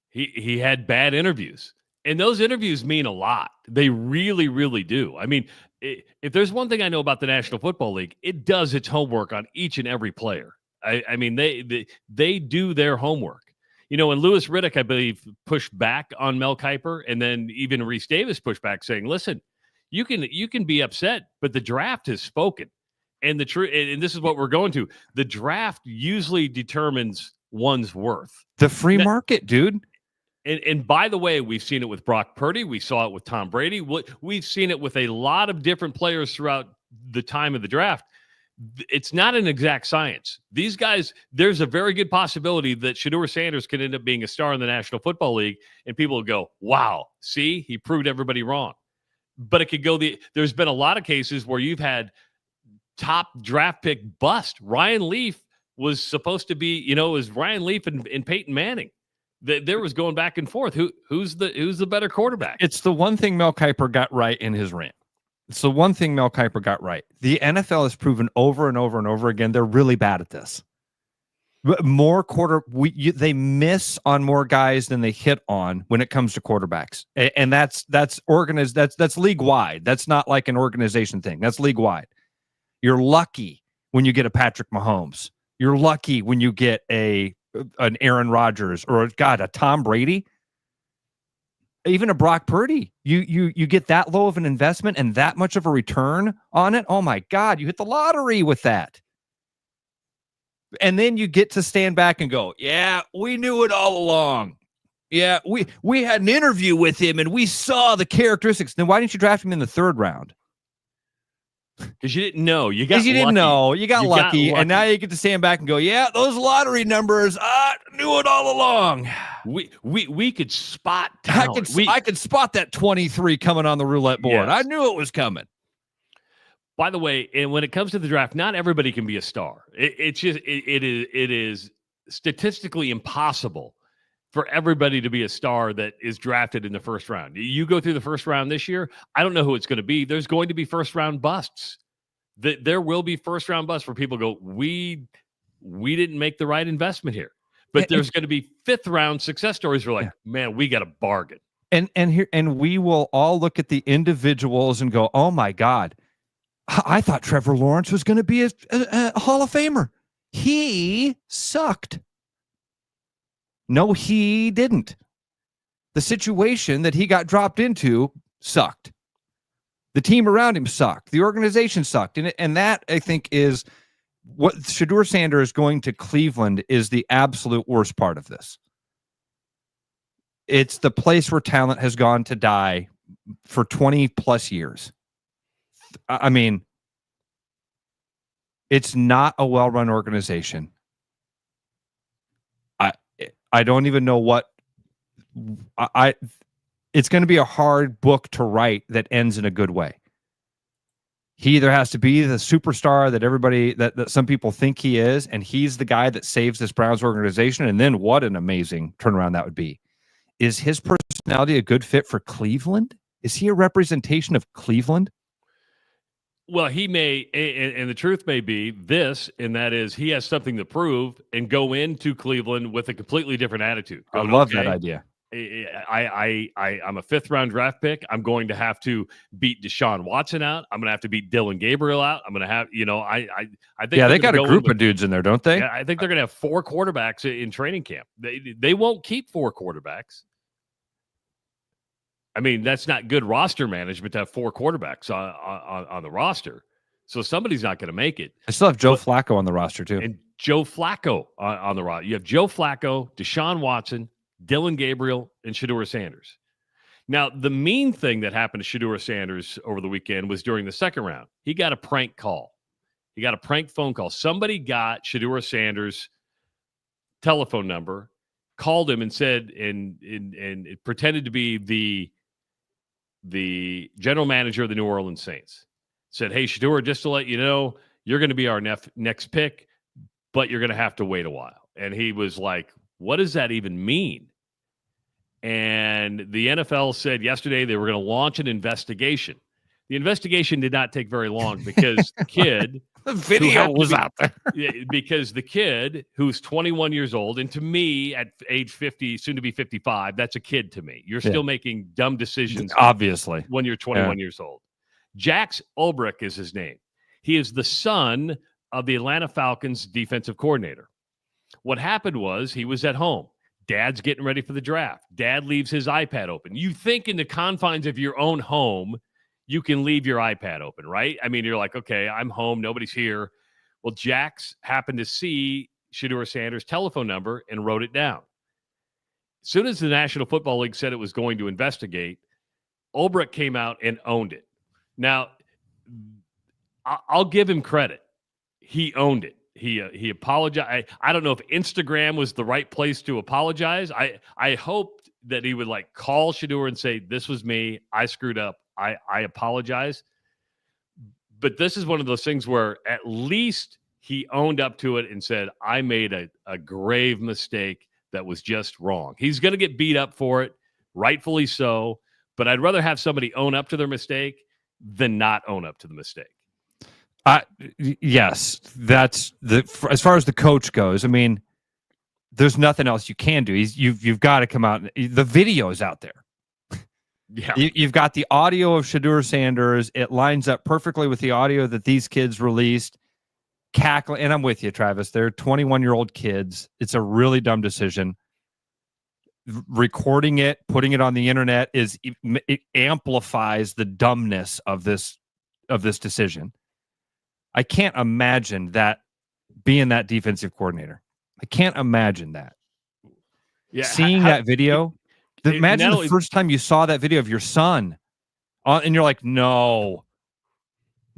He had bad interviews. And those interviews mean a lot. They really, really do. I mean, if there's one thing I know about the National Football League, it does its homework on each and every player. I mean, they do their homework. You know, and Louis Riddick, I believe, pushed back on Mel Kiper, and then even Reese Davis pushed back, saying, "Listen, you can be upset, but the draft has spoken, and and this is what we're going to. The draft usually determines one's worth. The free market, dude." And by the way, we've seen it with Brock Purdy. We saw it with Tom Brady. We've seen it with a lot of different players throughout the time of the draft. It's not an exact science. These guys, there's a very good possibility that Shedeur Sanders could end up being a star in the National Football League, and people will go, wow, see, he proved everybody wrong. But it could go there's been a lot of cases where you've had top draft pick bust. Ryan Leaf was supposed to be, it was Ryan Leaf and Peyton Manning. There was going back and forth. Who's the better quarterback? It's the one thing Mel Kiper got right in his rant. It's the one thing Mel Kiper got right. The NFL has proven over and over and over again they're really bad at this. They miss on more guys than they hit on when it comes to quarterbacks, and that's league wide. That's not like an organization thing. That's league wide. You're lucky when you get a Patrick Mahomes. You're lucky when you get an Aaron Rodgers or a Tom Brady. Even a Brock Purdy, you get that low of an investment and that much of a return on it. Oh my God, you hit the lottery with that. And then you get to stand back and go, yeah, we knew it all along. Yeah, we had an interview with him and we saw the characteristics. Then why didn't you draft him in the third round? Because you didn't know. You got lucky. And now you get to stand back and go, yeah, those lottery numbers, I knew it all along. We could spot talent. I could spot that 23 coming on the roulette board. Yes. I knew it was coming. By the way, and when it comes to the draft, not everybody can be a star. It is statistically impossible for everybody to be a star that is drafted in the first round. You go through the first round this year, I don't know who it's going to be. There's going to be first round busts. There will be first round busts where people go, we didn't make the right investment here. But there's going to be fifth round success stories. We're like, man, we got a bargain. And we will all look at the individuals and go, oh my God, I thought Trevor Lawrence was going to be a Hall of Famer. He sucked. No, he didn't. The situation that he got dropped into sucked. The team around him sucked. The organization sucked. And that, I think, is what Shedeur Sanders going to Cleveland is the absolute worst part of this. It's the place where talent has gone to die for 20 plus years. I mean, it's not a well-run organization. I don't even know what it's going to be a hard book to write that ends in a good way. He either has to be the superstar that everybody that some people think he is, and he's the guy that saves this Browns organization, and then what an amazing turnaround that would be. Is his personality a good fit for Cleveland? Is he a representation of Cleveland? Well, he may, and the truth may be this, and that is he has something to prove and go into Cleveland with a completely different attitude. I love that idea. I'm a 5th round draft pick. I'm going to have to beat Deshaun Watson out. I'm going to have to beat Dylan Gabriel out. I'm going to have, I think. Yeah, they got a group of dudes in there, don't they? Yeah, I think they're going to have 4 quarterbacks in training camp. They won't keep 4 quarterbacks. I mean, that's not good roster management to have 4 quarterbacks on the roster. So somebody's not going to make it. I still have Joe Flacco on the roster, too. And Joe Flacco on the roster. You have Joe Flacco, Deshaun Watson, Dylan Gabriel, and Shedeur Sanders. Now, the mean thing that happened to Shedeur Sanders over the weekend was during the second round. He got a prank call. He got a prank phone call. Somebody got Shedeur Sanders' telephone number, called him and said, and it pretended to be the general manager of the New Orleans Saints. Said, hey, Shedeur, just to let you know, you're going to be our next pick, but you're going to have to wait a while. And he was like, what does that even mean? And the NFL said yesterday they were going to launch an investigation. The investigation did not take very long because the kid the video was out there. Because the kid who's 21 years old, and to me at age 50, soon to be 55, that's a kid to me. You're still making dumb decisions, obviously, when you're 21 years old. Jax Ulbrich is his name. He is the son of the Atlanta Falcons defensive coordinator. What happened was he was at home. Dad's getting ready for the draft. Dad leaves his iPad open. You think in the confines of your own home, you can leave your iPad open, right? I mean, you're like, okay, I'm home. Nobody's here. Well, Jax happened to see Shedeur Sanders' telephone number and wrote it down. As soon as the National Football League said it was going to investigate, Ulbrich came out and owned it. Now, I'll give him credit. He owned it. He apologized. I don't know if Instagram was the right place to apologize. I hoped that he would call Shedeur and say, this was me. I screwed up. I apologize. But this is one of those things where at least he owned up to it and said, I made a grave mistake that was just wrong. He's going to get beat up for it, rightfully so. But I'd rather have somebody own up to their mistake than not own up to the mistake. Yes, that's as far as the coach goes. I mean, there's nothing else you can do. You've got to come out. The video is out there. Yeah, you've got the audio of Shedeur Sanders. It lines up perfectly with the audio that these kids released. Cackling, and I'm with you, Travis. They're 21-year-old kids. It's a really dumb decision. Recording it, putting it on the internet it amplifies the dumbness of this decision. I can't imagine that being that defensive coordinator. I can't imagine that. Yeah, seeing that video. Imagine the first time you saw that video of your son, and you're like, no,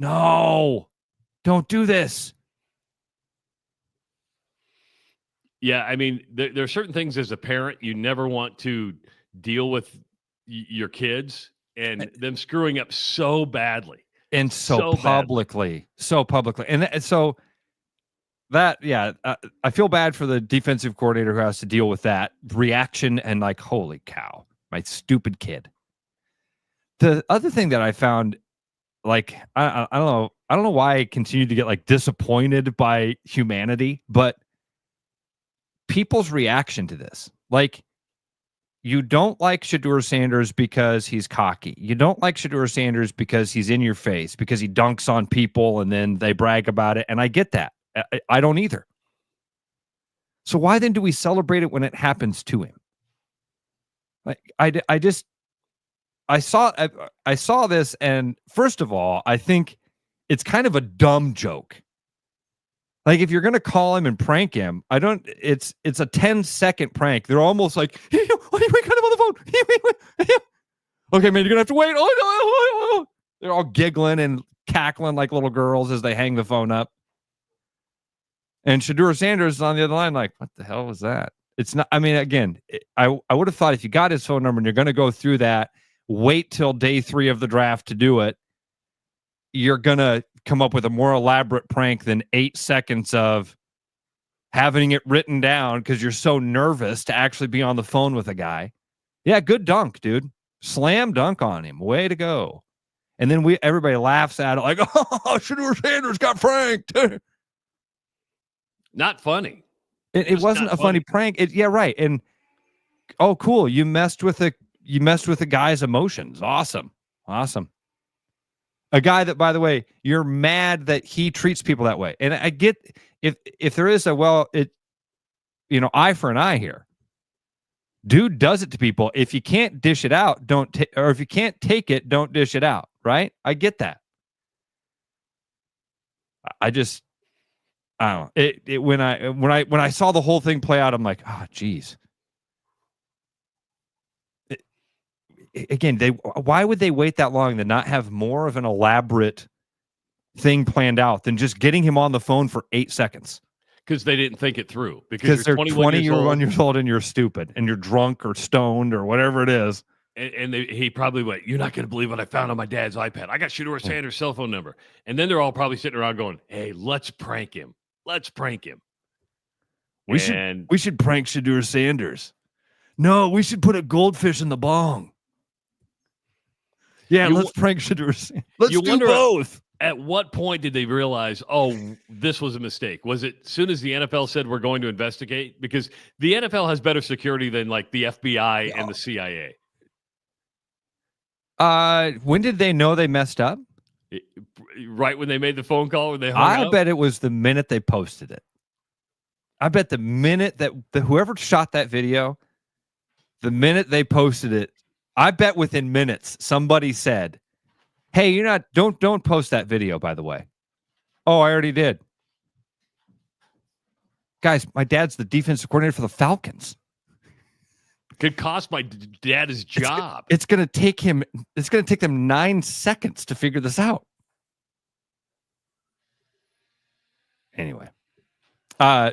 don't do this. Yeah, I mean, there are certain things as a parent you never want to deal with your kids and them screwing up so badly. And so publicly. And so that, I feel bad for the defensive coordinator who has to deal with that reaction and holy cow, my stupid kid. The other thing that I found, I don't know why I continue to get disappointed by humanity, but people's reaction to this, you don't like Shedeur Sanders because he's cocky. You don't like Shedeur Sanders because he's in your face, because he dunks on people and then they brag about it. And I get that. I don't either. So why then do we celebrate it when it happens to him? I I saw this, and first of all, I think it's kind of a dumb joke. Like, if you're gonna call him and prank him, it's a 10-second prank. They're almost like, hey, we got him on the phone. Okay, man, you're gonna have to wait. Oh no! They're all giggling and cackling like little girls as they hang the phone up. And Shadur Sanders is on the other line, like, what the hell was that? It's not. I mean, again, I would have thought if you got his phone number and you're going to go through that, wait till day 3 of the draft to do it. You're going to come up with a more elaborate prank than 8 seconds of having it written down because you're so nervous to actually be on the phone with a guy. Yeah, good dunk, dude. Slam dunk on him. Way to go. And then everybody laughs at it like, oh, Shadur Sanders got pranked. Not funny. It wasn't a funny prank. Yeah, right. And oh, cool. You messed with the guy's emotions. Awesome. A guy that, by the way, you're mad that he treats people that way. And I get if there is eye for an eye here. Dude does it to people. If you can't dish it out, or if you can't take it, don't dish it out. Right? I get that. I don't know. When I saw the whole thing play out, I'm like, geez. Again, why would they wait that long to not have more of an elaborate thing planned out than just getting him on the phone for 8 seconds? Because they didn't think it through. Because they're 21 years old and you're stupid and you're drunk or stoned or whatever it is. And he probably went, you're not going to believe what I found on my dad's iPad. I got Shadur Sanders' cell phone number. And then they're all probably sitting around going, hey, let's prank him. We should prank Shadur Sanders. No, we should put a goldfish in the bong. Yeah, let's prank Shadur Sanders. Let's do both. At what point did they realize, oh, this was a mistake? Was it as soon as the NFL said we're going to investigate? Because the NFL has better security than like the FBI and the CIA. When did they know they messed up? Right when they made the phone call when they hung I up? bet it was the minute they posted it. I bet the minute that whoever shot that video, the minute they posted it, I bet within minutes somebody said, hey, don't post that video, by the way. Oh, I already did. Guys, my dad's the defensive coordinator for the Falcons. Could cost my dad his job. It's going to take them 9 seconds to figure this out. Anyway.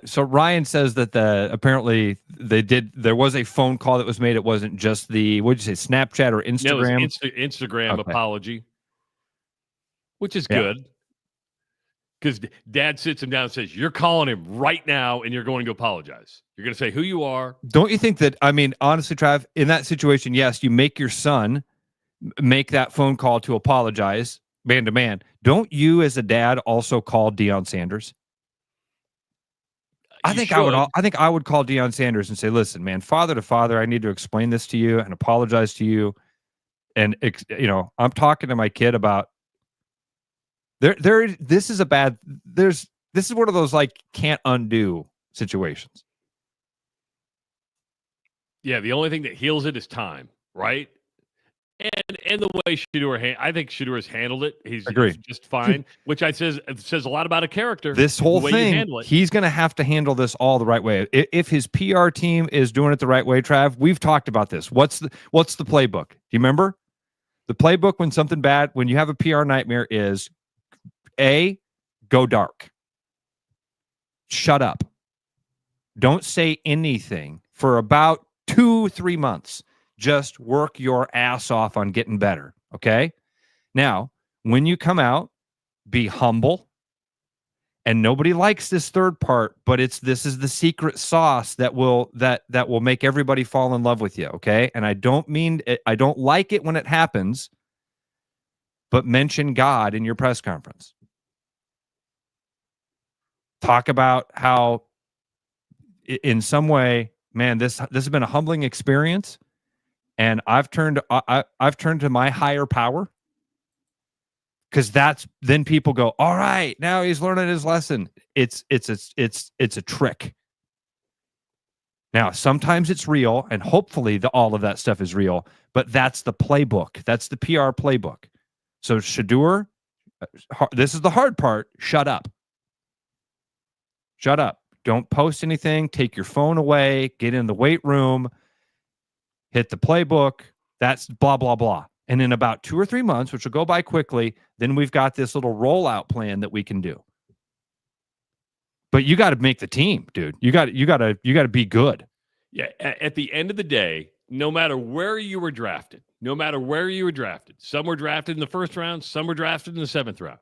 So Ryan says that apparently there was a phone call that was made. It wasn't just what'd you say, Snapchat or Instagram? No, it was Instagram apology, which is good. Because dad sits him down and says, you're calling him right now and you're going to apologize. You're going to say who you are. Don't you think that, I mean, honestly, Trav, in that situation, yes, you make your son make that phone call to apologize man to man. Don't you as a dad also call Deion Sanders? I think I would call Deion Sanders and say, listen, man, father to father, I need to explain this to you and apologize to you. And, I'm talking to my kid about this is one of those like can't undo situations. Yeah, the only thing that heals it is time, right? And the way Shadur, I think Shadur has handled it. He's just fine, which says a lot about a character. This whole thing, he's going to have to handle this all the right way. If his PR team is doing it the right way, Trav, we've talked about this. What's the playbook? Do you remember? The playbook when you have a PR nightmare is go dark. Shut up. Don't say anything for about 2-3 months. Just work your ass off on getting better. Okay. Now, when you come out, be humble. And nobody likes this third part, but this is the secret sauce that will make everybody fall in love with you. Okay. And I don't like it when it happens, but mention God in your press conference. Talk about how in some way, man, this has been a humbling experience. And I've turned to my higher power, because then people go, all right, now he's learning his lesson. It's a trick. Now, sometimes it's real, and hopefully all of that stuff is real, but that's the playbook. That's the PR playbook. So Shedeur, this is the hard part. Shut up. Shut up. Don't post anything. Take your phone away. Get in the weight room. Hit the playbook. That's blah, blah, blah. And in about 2 or 3 months, which will go by quickly, then we've got this little rollout plan that we can do. But you got to make the team, dude. You got to be good. Yeah. At the end of the day, no matter where you were drafted, some were drafted in the first round, some were drafted in the 7th round.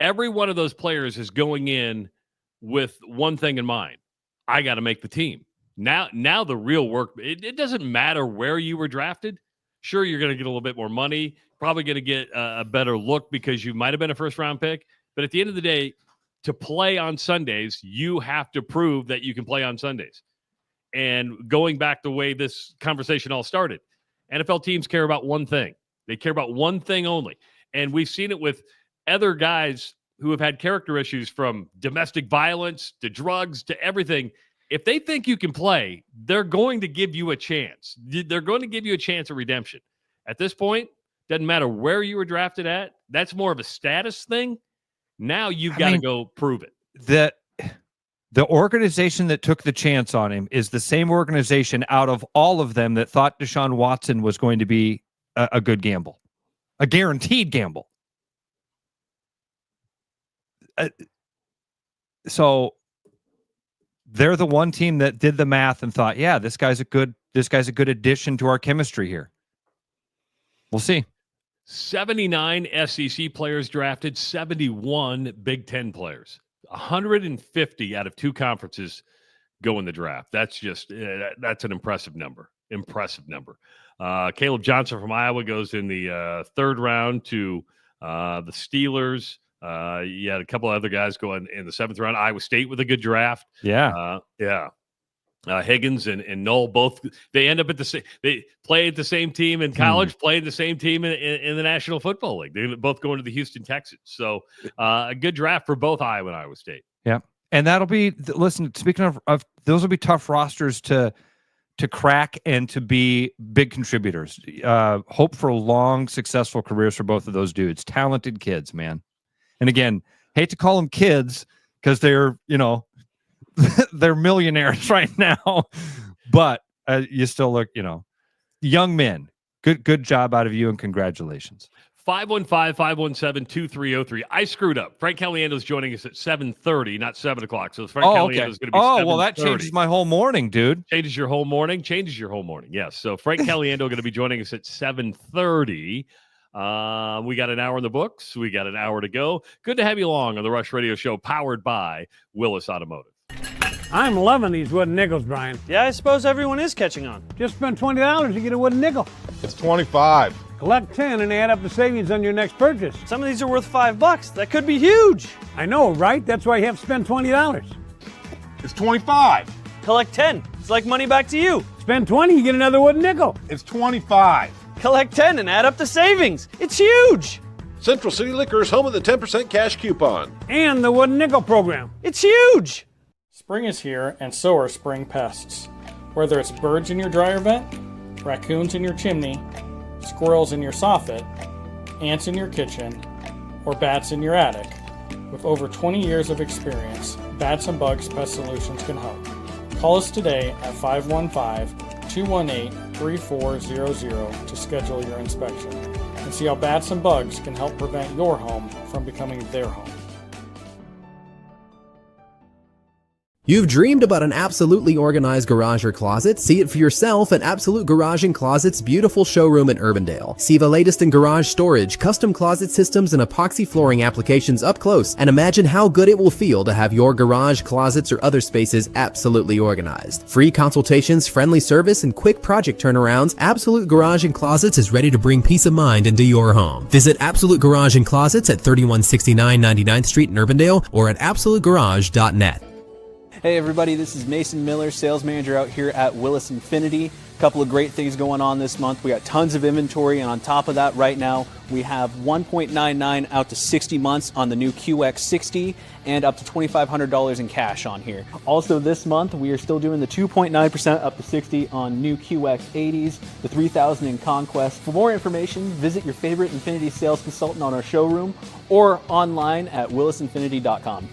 Every one of those players is going in with one thing in mind. I got to make the team. Now the real work, it doesn't matter where you were drafted. Sure, you're going to get a little bit more money, probably going to get a better look because you might have been a first-round pick. But at the end of the day, to play on Sundays, you have to prove that you can play on Sundays. And going back the way this conversation all started, NFL teams care about one thing. They care about one thing only. And we've seen it with other guys who have had character issues, from domestic violence to drugs to everything. If they think you can play, they're going to give you a chance. They're going to give you a chance at redemption. At this point, doesn't matter where you were drafted at. That's more of a status thing. Now you've got to go prove it. The organization that took the chance on him is the same organization out of all of them that thought Deshaun Watson was going to be a good gamble, a guaranteed gamble. So they're the one team that did the math and thought, yeah, this guy's a good addition to our chemistry here. We'll see. 79 SEC players drafted, 71 Big Ten players. 150 out of 2 conferences go in the draft. That's just that's an impressive number. Caleb Johnson from Iowa goes in the 3rd round to the Steelers. You had a couple of other guys go in the 7th round. Iowa State with a good draft. Yeah. Higgins and Knoll, both, they end up at they play at the same team in college, play at the same team in the National Football League. They both go into the Houston Texans. So a good draft for both Iowa and Iowa State. Yeah. And that'll be, listen, speaking of those will be tough rosters to crack and to be big contributors. Hope for long, successful careers for both of those dudes. Talented kids, man. And again, hate to call them kids because they're, they're millionaires right now, but you still look, young men. Good job out of you, and congratulations. 515-517-2303. I screwed up. Frank Caliendo is joining us at 7:30, not 7 o'clock. So Frank Caliendo is going to be 7:30. Well, that changes my whole morning, dude. Changes your whole morning. Yes. So Frank Caliendo going to be joining us at 7:30. We got an hour in the books. We got an hour to go. Good to have you along on the Rush Radio Show, powered by Willis Automotive. I'm loving these wooden nickels, Brian. Yeah, I suppose everyone is catching on. Just spend $20 to get a wooden nickel. It's 25. Collect 10 and add up the savings on your next purchase. Some of these are worth $5. That could be huge. I know, right? That's why you have to spend $20. It's 25. Collect 10. It's like money back to you. Spend 20, you get another wooden nickel. It's 25. Collect 10 and add up the savings. It's huge. Central City Liquors, home of the 10% cash coupon. And the wooden nickel program. It's huge. Spring is here, and so are spring pests. Whether it's birds in your dryer vent, raccoons in your chimney, squirrels in your soffit, ants in your kitchen, or bats in your attic, with over 20 years of experience, Bats and Bugs Pest Solutions can help. Call us today at 515-218-3400 to schedule your inspection and see how bats and bugs can help prevent your home from becoming their home. You've dreamed about an absolutely organized garage or closet? See it for yourself at Absolute Garage & Closet's beautiful showroom in Urbandale. See the latest in garage storage, custom closet systems, and epoxy flooring applications up close, and imagine how good it will feel to have your garage, closets, or other spaces absolutely organized. Free consultations, friendly service, and quick project turnarounds, Absolute Garage & Closets is ready to bring peace of mind into your home. Visit Absolute Garage & Closets at 3169 99th Street in Urbandale or at absolutegarage.net. Hey everybody, this is Mason Miller, sales manager out here at Willis Infinity. A couple of great things going on this month. We got tons of inventory, and on top of that, right now, we have 1.99 out to 60 months on the new QX60 and up to $2,500 in cash on here. Also this month, we are still doing the 2.9% up to 60 on new QX80s, the 3000 in Conquest. For more information, visit your favorite Infinity sales consultant on our showroom or online at willisinfinity.com.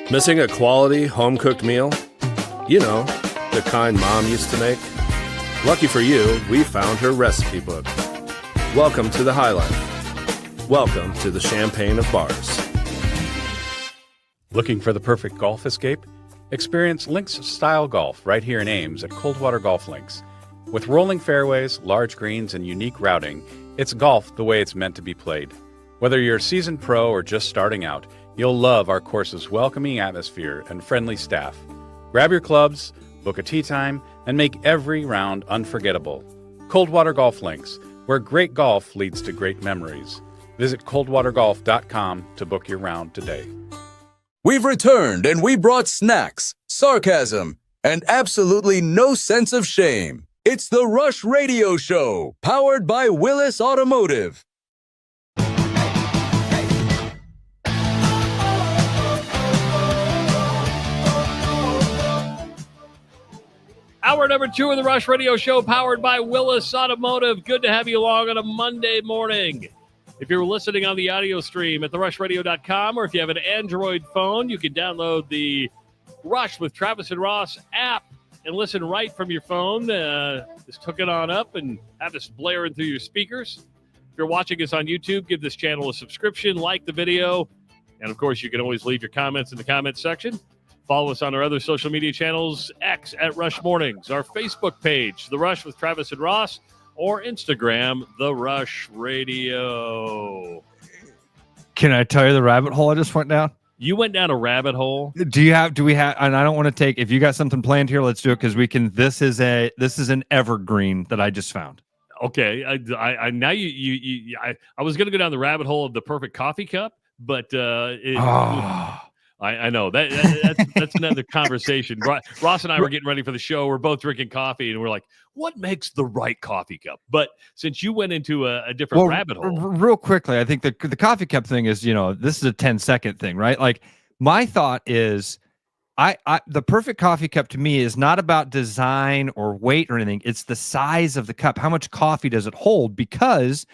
Missing a quality home-cooked meal? You know, the kind Mom used to make? Lucky for you, we found her recipe book. Welcome to the High Life. Welcome to the Champagne of Bars. Looking for the perfect golf escape? Experience links-style golf right here in Ames at Coldwater Golf Links. With rolling fairways, large greens, and unique routing, it's golf the way it's meant to be played. Whether you're a seasoned pro or just starting out, you'll love our course's welcoming atmosphere and friendly staff. Grab your clubs, book a tee time, and make every round unforgettable. Coldwater Golf Links, where great golf leads to great memories. Visit coldwatergolf.com to book your round today. We've returned and we brought snacks, sarcasm, and absolutely no sense of shame. It's the Rush Radio Show, powered by Willis Automotive. Hour number 2 of the Rush Radio Show, powered by Willis Automotive. Good to have you along on a Monday morning. If you're listening on the audio stream at therushradio.com, or if you have an Android phone, you can download the Rush with Travis and Ross app and listen right from your phone. Just hook it on up and have this blaring through your speakers. If you're watching us on YouTube, give this channel a subscription, like the video, and of course, you can always leave your comments in the comments section. Follow us on our other social media channels, X at Rush Mornings, our Facebook page, The Rush with Travis and Ross, or Instagram, The Rush Radio. Can I tell you the rabbit hole I just went down? You went down a rabbit hole. Do we have, and I don't want to take, if you got something planned here, let's do it, because this is an evergreen that I just found. Okay. I now I was going to go down the rabbit hole of the perfect coffee cup, but I know that's another conversation. Ross and I were getting ready for the show. We're both drinking coffee, and we're like, "What makes the right coffee cup?" But since you went into a different rabbit hole, real quickly, I think the coffee cup thing is, this is a 10-second thing, right? Like, my thought is, the perfect coffee cup to me is not about design or weight or anything. It's the size of the cup. How much coffee does it hold? Because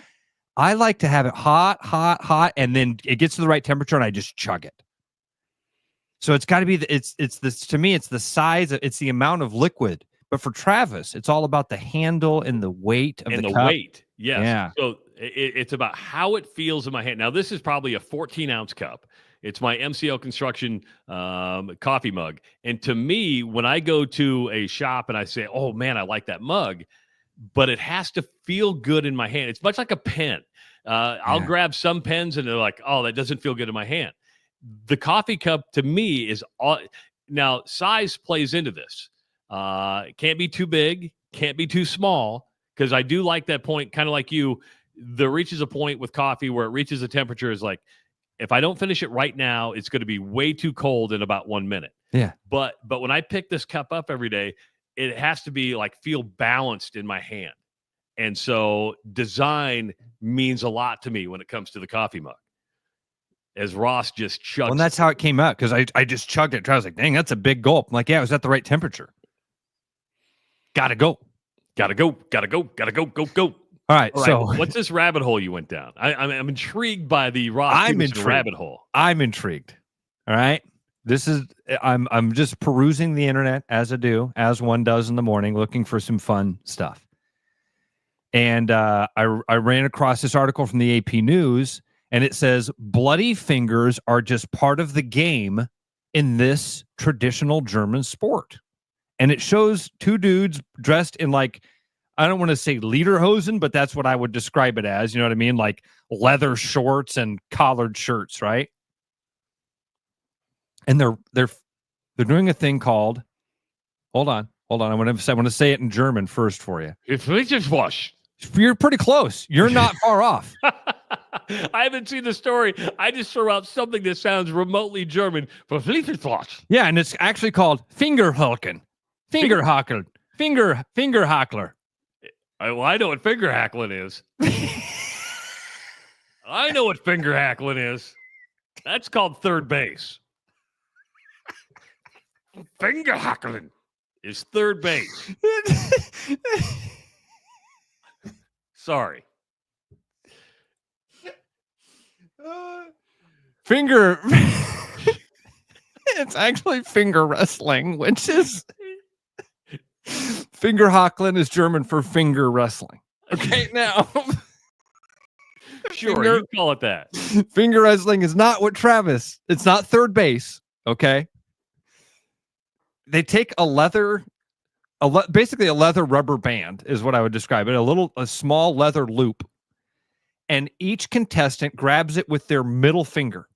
I like to have it hot, and then it gets to the right temperature, and I just chug it. So it's got to be to me, it's the size, it's the amount of liquid. But for Travis, it's all about the handle and the weight of the cup. Weight. Yes. Yeah. So it's about how it feels in my hand. Now, this is probably a 14-ounce cup. It's my MCL Construction coffee mug. And to me, when I go to a shop and I say, "Oh man, I like that mug," but it has to feel good in my hand. It's much like a pen. I'll grab some pens and they're like, "Oh, that doesn't feel good in my hand." The coffee cup to me is all. Now, size plays into this. It can't be too big, can't be too small, because I do like that point, kind of like you. There reaches a point with coffee where it reaches a temperature is like, if I don't finish it right now, it's going to be way too cold in about 1 minute. Yeah. But when I pick this cup up every day, it has to be like feel balanced in my hand. And so design means a lot to me when it comes to the coffee mug. As Ross just chugged. Well, and that's how it came out, because I just chugged it. I was like, dang, that's a big gulp. I'm like, yeah, it was at the right temperature. Gotta go. Go. All right, so what's this rabbit hole you went down? I'm intrigued by the Ross Peterson rabbit hole. I'm intrigued. All right. I'm just perusing the internet as one does in the morning, looking for some fun stuff. And I ran across this article from the AP News, And it says, bloody fingers are just part of the game in this traditional German sport. And it shows two dudes dressed in like, I don't want to say lederhosen, but that's what I would describe it as. You know what I mean? Like leather shorts and collared shirts, right? And they're doing a thing called, hold on. I want to say it in German first for you. You're pretty close. You're not far off. I haven't seen the story. I just throw out something that sounds remotely German. Yeah, and it's actually called Fingerhaken. Fingerhaken. Fingerhackler. Well, I know what finger hackling is. I know what finger hackling is. That's called third base. Finger hackling is third base. Sorry. Finger. It's actually finger wrestling, which is Fingerhacklen is German for finger wrestling. Okay, now. Sure, you call it that. Finger wrestling is not what Travis. It's not third base. Okay. They take basically a leather rubber band is what I would describe it. A small leather loop. And each contestant grabs it with their middle finger.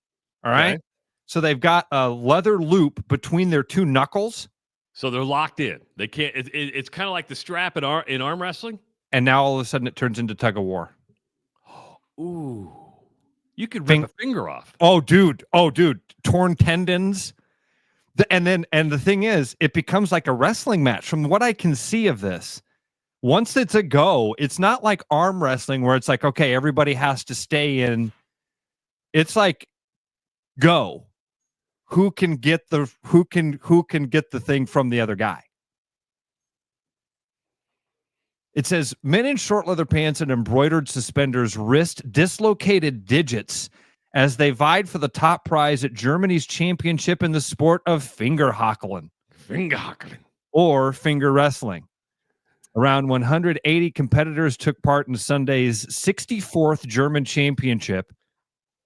All right. Okay. So they've got a leather loop between their two knuckles. So they're locked in. They can't. It's kind of like the strap in arm wrestling. And now all of a sudden it turns into tug of war. Ooh, you could rip a finger off. Oh, dude. Torn tendons. And the thing is, it becomes like a wrestling match. From what I can see of this, once it's a go, it's not like arm wrestling where it's like, okay, everybody has to stay in. It's like, go. Who can get the thing from the other guy? It says men in short leather pants and embroidered suspenders risked dislocated digits as they vied for the top prize at Germany's championship in the sport of Fingerhacklen. Or finger wrestling. Around 180 competitors took part in Sunday's 64th German championship,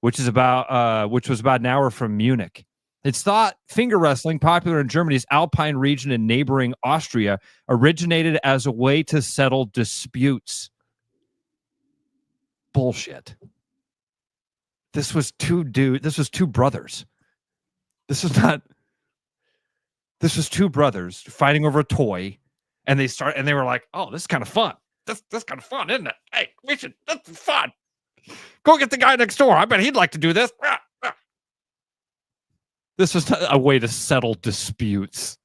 which was about an hour from Munich. It's thought finger wrestling, popular in Germany's Alpine region and neighboring Austria, originated as a way to settle disputes. Bullshit. This was two brothers. This was two brothers fighting over a toy, and they were like, "Oh, this is kind of fun. This kind of fun, isn't it? Hey, this is fun. Go get the guy next door. I bet he'd like to do this." This was a way to settle disputes.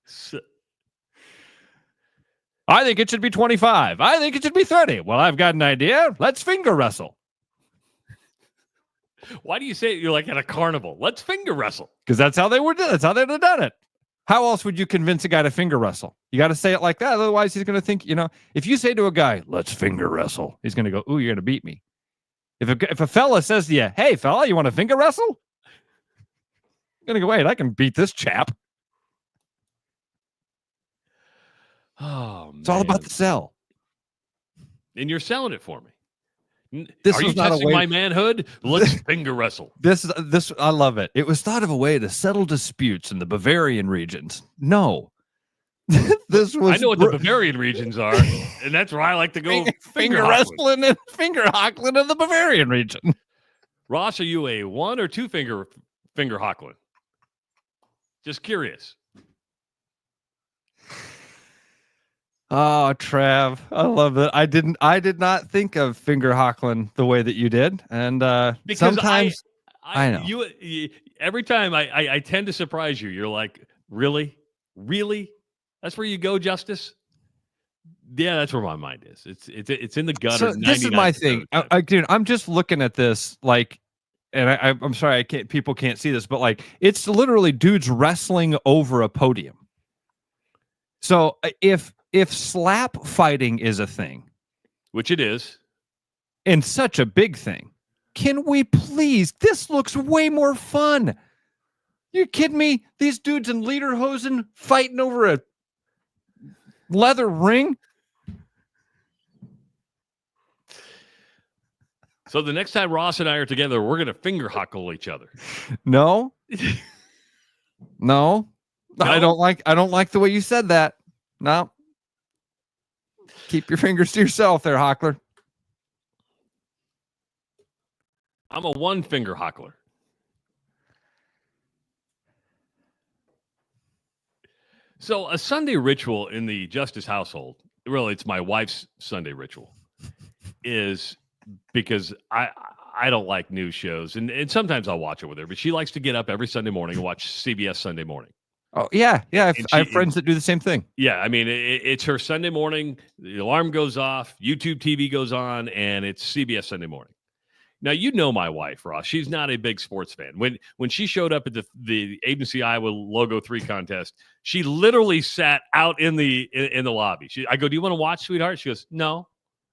I think it should be 25. I think it should be 30. Well, I've got an idea. Let's finger wrestle. Why do you say it? You're like at a carnival? Let's finger wrestle. Because that's how they would do it. That's how they'd have done it. How else would you convince a guy to finger wrestle? You got to say it like that. Otherwise, he's going to think, if you say to a guy, let's finger wrestle, he's going to go, ooh, you're going to beat me. If a fella says to you, hey, fella, you want to finger wrestle? You're going to go, wait, I can beat this chap. Oh, it's all about the sell. And you're selling it for me. This Are was you not testing a way. my manhood? Let's finger wrestle. This I love it. It was thought of a way to settle disputes in the Bavarian regions. No. This was I know what the Bavarian regions are, and that's where I like to go finger wrestling and finger hackling in the Bavarian region. Ross, are you a 1 or 2 finger hackling? Just curious. Oh, Trav, I love it. I did not think of finger hackling the way that you did, and because sometimes I know you. Every time I tend to surprise you. You're like, really? That's where you go, Justice. Yeah, that's where my mind is. It's in the gutter. So this is my thing, dude. I'm just looking at this like, and I'm sorry, people can't see this, but like, it's literally dudes wrestling over a podium. So if slap fighting is a thing, which it is, and such a big thing, can we please? This looks way more fun. You kidding me? These dudes in lederhosen fighting over a leather ring. So the next time Ross and I are together, we're going to finger huckle each other. No. No. I don't like the way you said that. No. Keep your fingers to yourself there, Hockler. I'm a one-finger huckler. So a Sunday ritual in the Justice household, really it's my wife's Sunday ritual, is because I don't like news shows, and sometimes I'll watch it with her, but she likes to get up every Sunday morning and watch CBS Sunday Morning. Oh, yeah. Yeah. I have friends that do the same thing. Yeah. I mean, it's her Sunday morning. The alarm goes off. YouTube TV goes on, and it's CBS Sunday Morning. Now, you know my wife, Ross. She's not a big sports fan. When she showed up at the Agency Iowa Logo 3 contest, she literally sat out in the lobby. I go, "Do you want to watch, sweetheart?" She goes, "No."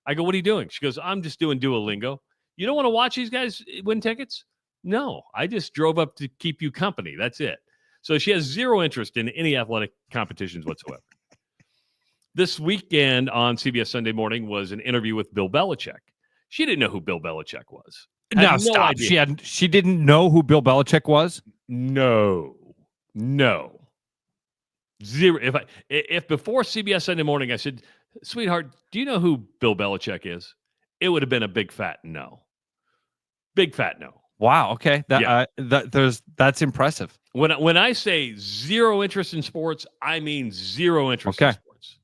I go, "What are you doing?" She goes, "I'm just doing Duolingo." "You don't want to watch these guys win tickets?" "No, I just drove up to keep you company. That's it." So she has zero interest in any athletic competitions whatsoever. This weekend on CBS Sunday Morning was an interview with Bill Belichick. She didn't know who Bill Belichick was. No, stop. Idea. She didn't know who Bill Belichick was? No. Zero. If before CBS Sunday Morning I said, "Sweetheart, do you know who Bill Belichick is?" It would have been a big fat no. Big fat no. Wow. Okay. That's impressive. When I say zero interest in sports, I mean zero interest in sports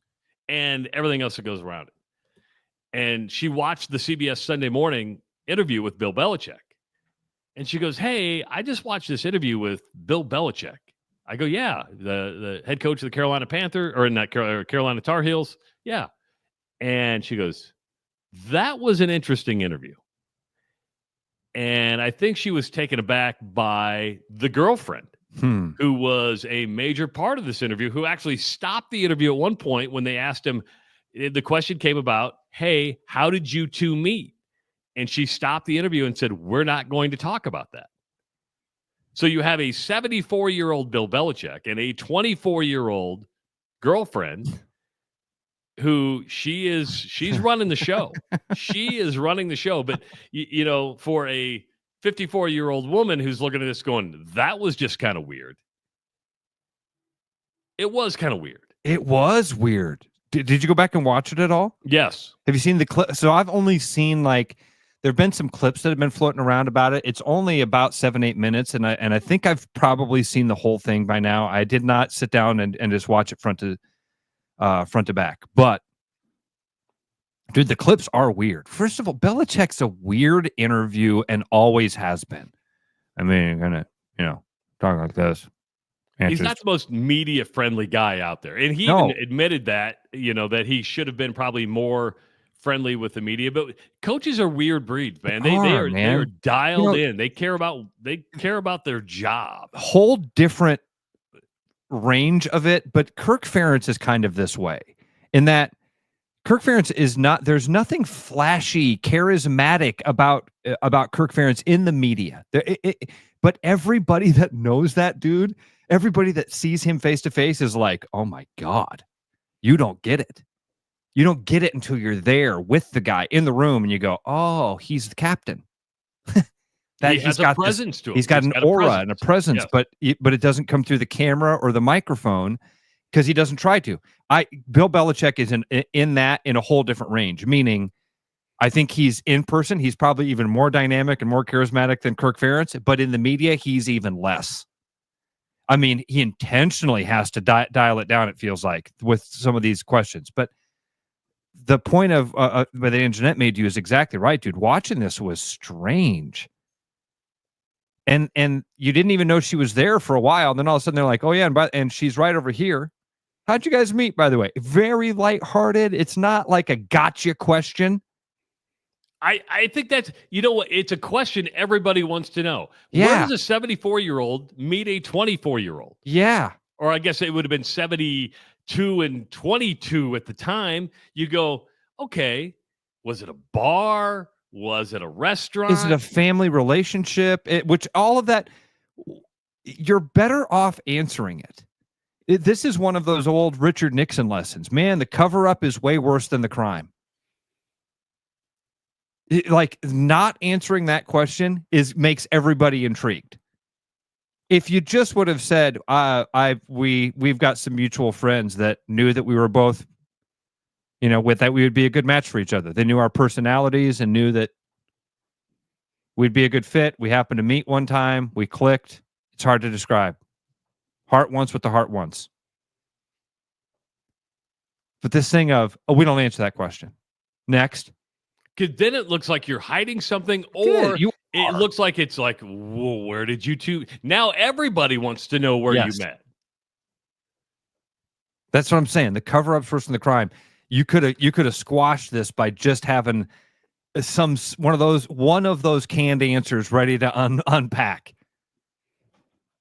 and everything else that goes around it. And she watched the CBS Sunday Morning interview with Bill Belichick. And she goes, "Hey, I just watched this interview with Bill Belichick." I go, "Yeah, the head coach of the Carolina Panther, or not Carolina Tar Heels." "Yeah." And she goes, "That was an interesting interview." And I think she was taken aback by the girlfriend, who was a major part of this interview, who actually stopped the interview at one point when they asked him, the question came about, "Hey, how did you two meet?" And she stopped the interview and said, "We're not going to talk about that." So you have a 74-year-old Bill Belichick and a 24-year-old girlfriend who she's running the show. She is running the show. But, for a 54-year-old woman who's looking at this going, that was just kind of weird. It was kind of weird. It was weird. Did you go back and watch it at all? Yes. Have you seen the clip? So I've only seen there have been some clips that have been floating around about it. It's only about 7-8 minutes, and I think I've probably seen the whole thing by now. I did not sit down and just watch it front to back. But dude, the clips are weird. First of all, Belichick's a weird interview and always has been. I mean, you're gonna, talk like this. He's not the most media-friendly guy out there. And he even admitted that, that he should have been probably more friendly with the media. But coaches are weird breeds, man. They are dialed in. They care about their job. Whole different range of it, but Kirk Ferentz is kind of this way in that Kirk Ferentz is not, there's nothing flashy, charismatic about Kirk Ferentz in the media. But everybody that knows that dude, everybody that sees him face to face is like, "Oh my God, you don't get it. You don't get it until you're there with the guy in the room and you go, oh, he's the captain." He's got a presence to him. He's got an aura and a presence, but it doesn't come through the camera or the microphone because he doesn't try to. Bill Belichick is in a whole different range, meaning I think he's in person. He's probably even more dynamic and more charismatic than Kirk Ferentz, but in the media, he's even less. I mean, he intentionally has to dial it down, it feels like, with some of these questions. But the point of that Anjanette made you is exactly right, dude. Watching this was strange. And you didn't even know she was there for a while. And then all of a sudden they're like, "Oh, yeah, and she's right over here." How'd you guys meet, by the way? Very lighthearted. It's not like a gotcha question. I think that's, it's a question everybody wants to know. Yeah. Where does a 74-year-old meet a 24-year-old? Yeah. Or I guess it would have been 72 and 22 at the time. You go, okay, was it a bar? Was it a restaurant? Is it a family relationship? Which all of that, you're better off answering it. This is one of those old Richard Nixon lessons. Man, the cover-up is way worse than the crime. Like, not answering that question makes everybody intrigued. If you just would have said, we've got some mutual friends that knew that we were both, with that we would be a good match for each other. They knew our personalities and knew that we'd be a good fit. We happened to meet one time. We clicked. It's hard to describe. Heart wants what the heart wants. But this thing of, we don't answer that question. Next. Because then it looks like you're hiding something, or it looks like it's like, whoa, where did you two? Now everybody wants to know where you met. That's what I'm saying. The cover-up's worse than the crime. You could have squashed this by just having one of those canned answers ready to unpack.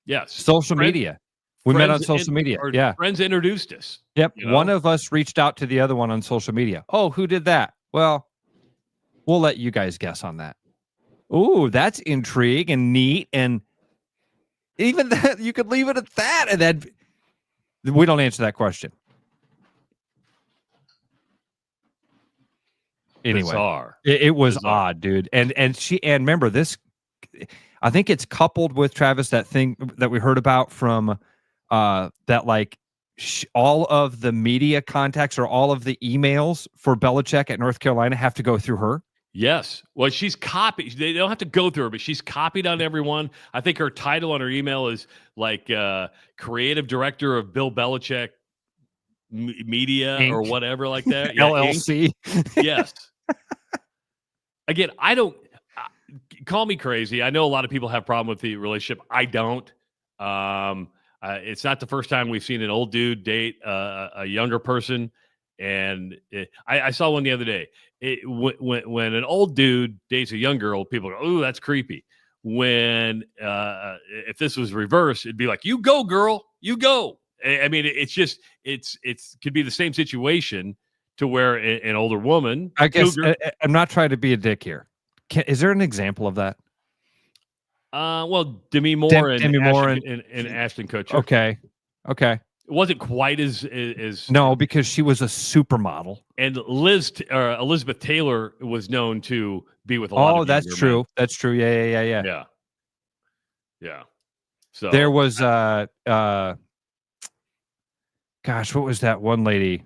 Yes, social media. We met on social media. Yeah, friends introduced us. Yep, one of us reached out to the other one on social media. Oh, who did that? Well, we'll let you guys guess on that. Ooh, that's intrigue and neat, and even that you could leave it at that, and then we don't answer that question. Anyway, bizarre. It was odd, dude. And remember this. I think it's coupled with Travis, that thing that we heard about from that, like, all of the media contacts or all of the emails for Belichick at North Carolina have to go through her. Yes. Well, she's copied. They don't have to go through her, but she's copied on everyone. I think her title on her email is like creative director of Bill Belichick Media Inc. or whatever like that. Yeah, LLC. Yes. Again, I don't call me crazy. I know a lot of people have a problem with the relationship. I don't. It's not the first time we've seen an old dude date a younger person. And I saw one the other day. When an old dude dates a young girl, people go, "Ooh, that's creepy." When if this was reversed, it'd be like, "You go, girl, you go." I mean, it's just it's could be the same situation to where an older woman. I guess I'm not trying to be a dick here. Is there an example of that? Well, Demi Moore and Ashton Kutcher. Okay. It wasn't quite as no, because she was a supermodel, and Elizabeth Taylor was known to be with a lot of that's true. Men. That's true. Yeah. So there was gosh, what was that one lady?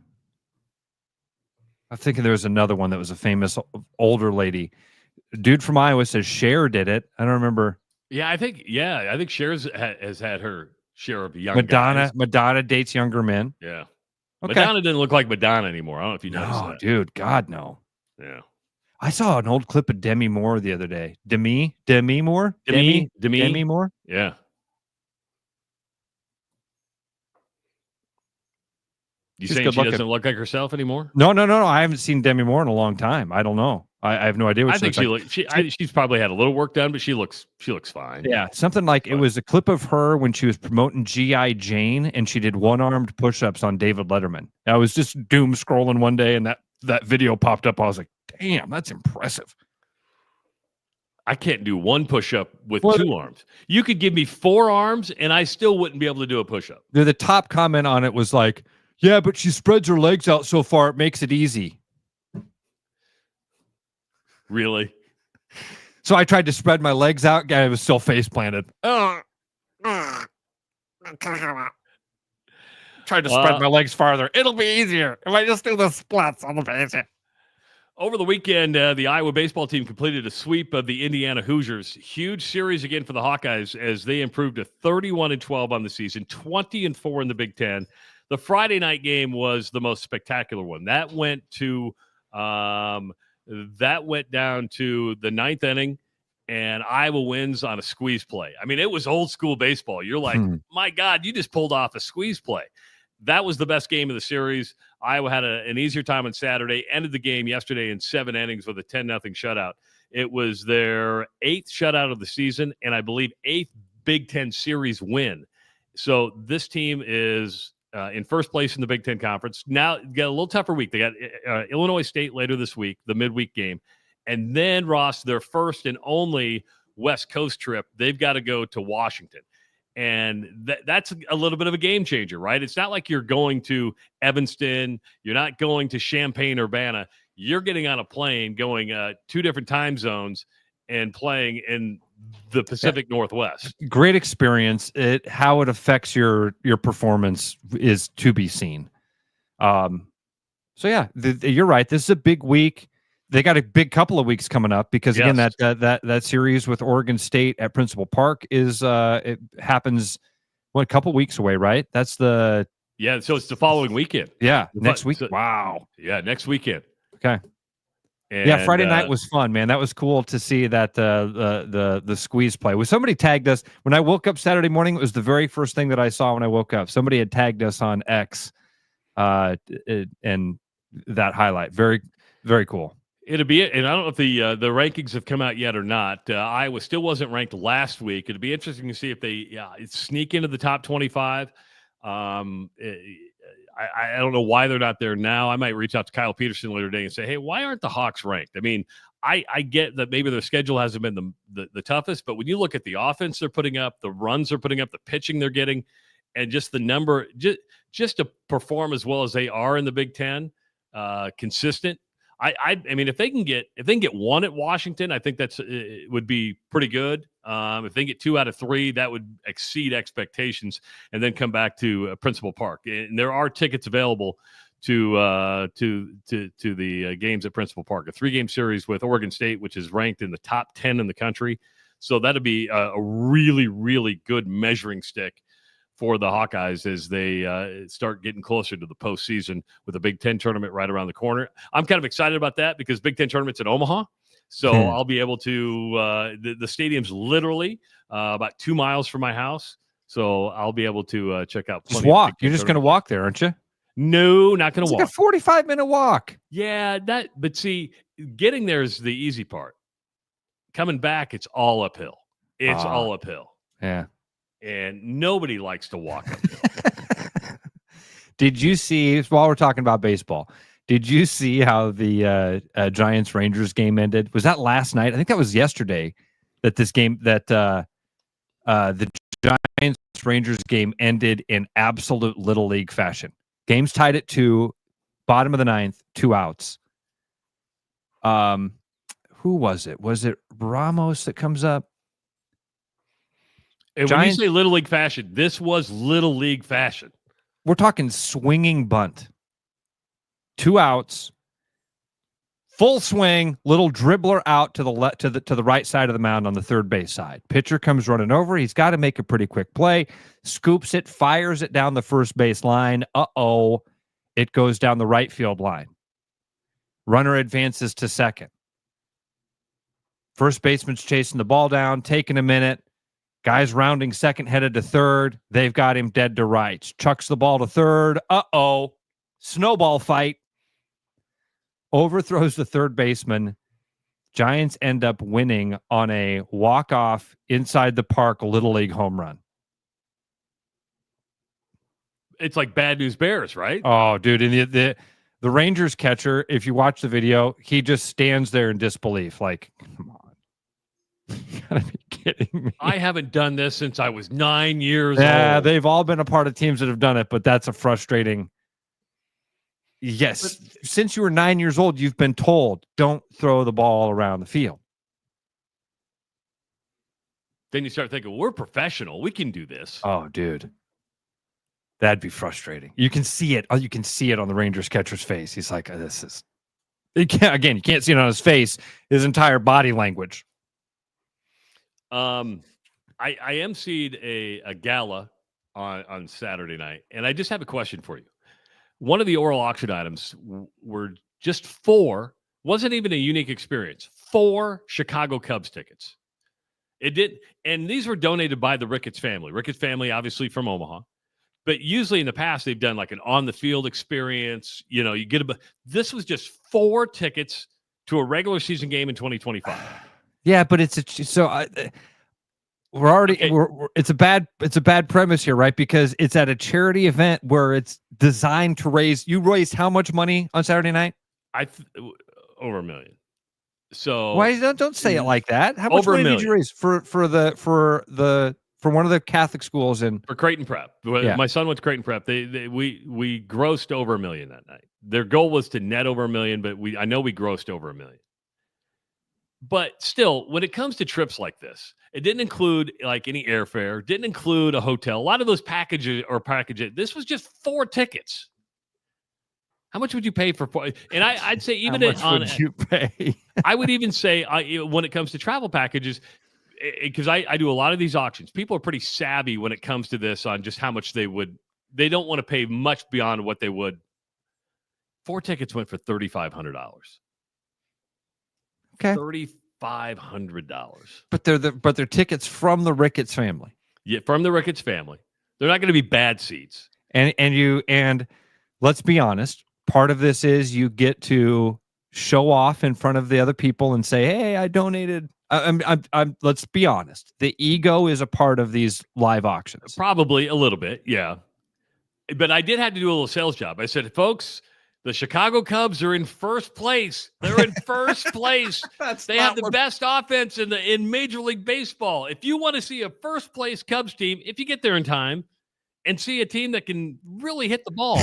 I'm thinking there was another one that was a famous older lady. Dude from Iowa says Cher did it. I don't remember. Yeah, I think Cher has had her share of young Madonna. guys. Madonna dates younger men. Yeah. Okay. Madonna didn't look like Madonna anymore. I don't know if you noticed that. Dude, God, no. Yeah. I saw an old clip of Demi Moore the other day. Demi Moore? Demi Moore? Yeah. You saying she doesn't look like herself anymore? No. I haven't seen Demi Moore in a long time. I don't know. I have no idea what she's probably had a little work done, but she looks fine. Yeah, something like it was a clip of her when she was promoting G.I. Jane, and she did one-armed push-ups on David Letterman. I was just doom scrolling one day, and that video popped up. I was like, damn, that's impressive. I can't do one push-up with two arms. You could give me 4 arms, and I still wouldn't be able to do a push-up. The top comment on it was like, yeah, but she spreads her legs out so far, it makes it easy. Really? So I tried to spread my legs out. Guy was still face planted. Tried to spread my legs farther. It'll be easier if I just do the splats on the base. Over the weekend, the Iowa baseball team completed a sweep of the Indiana Hoosiers. Huge series again for the Hawkeyes as they improved to 31-12 on the season, 20-4 in the Big Ten. The Friday night game was the most spectacular one. That went down to the 9th inning, and Iowa wins on a squeeze play. I mean, it was old school baseball. You're like, my God, you just pulled off a squeeze play. That was the best game of the series. Iowa had an easier time on Saturday, ended the game yesterday in 7 innings with a 10-0 shutout. It was their 8th shutout of the season, and I believe 8th Big Ten series win. So this team is in first place in the Big Ten Conference. Now, got a little tougher week. They got Illinois State later this week, the midweek game. And then, Ross, their first and only West Coast trip, they've got to go to Washington. And that's a little bit of a game changer, right? It's not like you're going to Evanston. You're not going to Champaign-Urbana. you're getting on a plane going 2 different time zones and playing in the Pacific Northwest. Great experience. How it affects your performance is to be seen. So yeah, you're right. This is a big week. They got a big couple of weeks coming up because again, that series with Oregon State at Principal Park is it happens a couple weeks away, right? That's the so it's the following weekend. Yeah, next week. Wow. Yeah, next weekend. Okay. And, Friday night was fun, man. That was cool to see that the squeeze play. Was somebody tagged us when I woke up Saturday morning? It was the very first thing that I saw when I woke up. Somebody had tagged us on X, and that highlight. Very, very cool. It'll be, and I don't know if the rankings have come out yet or not. Iowa still wasn't ranked last week. It'd be interesting to see if they sneak into the top 25. I don't know why they're not there now. I might reach out to Kyle Peterson later today and say, hey, why aren't the Hawks ranked? I mean, I get that maybe their schedule hasn't been the toughest, but when you look at the offense they're putting up, the runs they're putting up, the pitching they're getting, and just the number, just to perform as well as they are in the Big Ten, consistent. I mean, if they can get one at Washington, I think it would be pretty good. If they get 2 out of 3, that would exceed expectations, and then come back to Principal Park. And there are tickets available to the games at Principal Park. A 3-game series with Oregon State, which is ranked in the top 10 in the country. So that'd be a really, really good measuring stick for the Hawkeyes as they start getting closer to the postseason with a Big Ten tournament right around the corner. I'm kind of excited about that because Big Ten tournament's in Omaha. So I'll be able to the stadium's literally about 2 miles from my house. So I'll be able to check out. Just walk. You're just going to walk there, aren't you? No, not going to walk. It's like a 45-minute walk. Yeah, but see, getting there is the easy part. Coming back, it's all uphill. It's all uphill. Yeah. And nobody likes to walk uphill. Did you see, while we're talking about baseball, did you see how the Giants-Rangers game ended? Was that last night? I think that was yesterday that the Giants-Rangers game ended in absolute Little League fashion. Game's tied at 2, bottom of the 9th, 2 outs. Who was it? Was it Ramos that comes up? And when you say Little League fashion, this was Little League fashion. We're talking swinging bunt. 2 outs. Full swing, little dribbler out to the right side of the mound on the third base side. Pitcher comes running over. He's got to make a pretty quick play. Scoops it, fires it down the first base line. It goes down the right field line. Runner advances to second. First baseman's chasing the ball down, taking a minute. Guy's rounding second, headed to third. They've got him dead to rights. Chucks the ball to third. Snowball fight. Overthrows the third baseman. Giants end up winning on a walk-off inside the park Little League home run. It's like Bad News Bears, right? Oh, dude. And the Rangers catcher, if you watch the video, he just stands there in disbelief. Like, come on. You gotta be kidding me. I haven't done this since I was 9 years old. Yeah, they've all been a part of teams that have done it, but that's a frustrating. Yes, since you were 9 years old, you've been told don't throw the ball around the field. Then you start thinking, we're professional. We can do this. Oh, dude. That'd be frustrating. You can see it. You can see it on the Rangers catcher's face. He's like, this is. You can't see it on his face. His entire body language. I emceed a gala on Saturday night, and I just have a question for you. One of the oral auction items were just 4, wasn't even a unique experience, 4 Chicago Cubs tickets. It did, and these were donated by the Ricketts family. Ricketts family, obviously from Omaha, but usually in the past they've done like an on-the-field experience. You know, you get this was just 4 tickets to a regular season game in 2025. Yeah, but it's it's a bad premise here, right? Because it's at a charity event where it's designed to raise. You raised how much money on Saturday night? Over $1 million. So why don't say it like that? How much money did you raise for the for one of the Catholic schools in for Creighton Prep. Yeah. My son went to Creighton Prep. We grossed over $1 million that night. Their goal was to net over $1 million, but I know we grossed over $1 million. But still, when it comes to trips like this, it didn't include like any airfare, didn't include a hotel. A lot of those packages. This was just 4 tickets. How much would you pay for 4? And I'd say even how much would you pay? I would even say when it comes to travel packages, because I do a lot of these auctions, people are pretty savvy when it comes to this on just how much they don't want to pay much beyond what they would. 4 tickets went for $3,500. Okay. $3,500. But they're tickets from the Ricketts family. Yeah, from the Ricketts family. They're not going to be bad seats. And let's be honest, part of this is you get to show off in front of the other people and say, "Hey, I donated." I'm let's be honest. The ego is a part of these live auctions. Probably a little bit, yeah. But I did have to do a little sales job. I said, "Folks, the Chicago Cubs are in first place. They're in first place. They have the best offense in Major League Baseball. If you want to see a first place Cubs team, if you get there in time and see a team that can really hit the ball."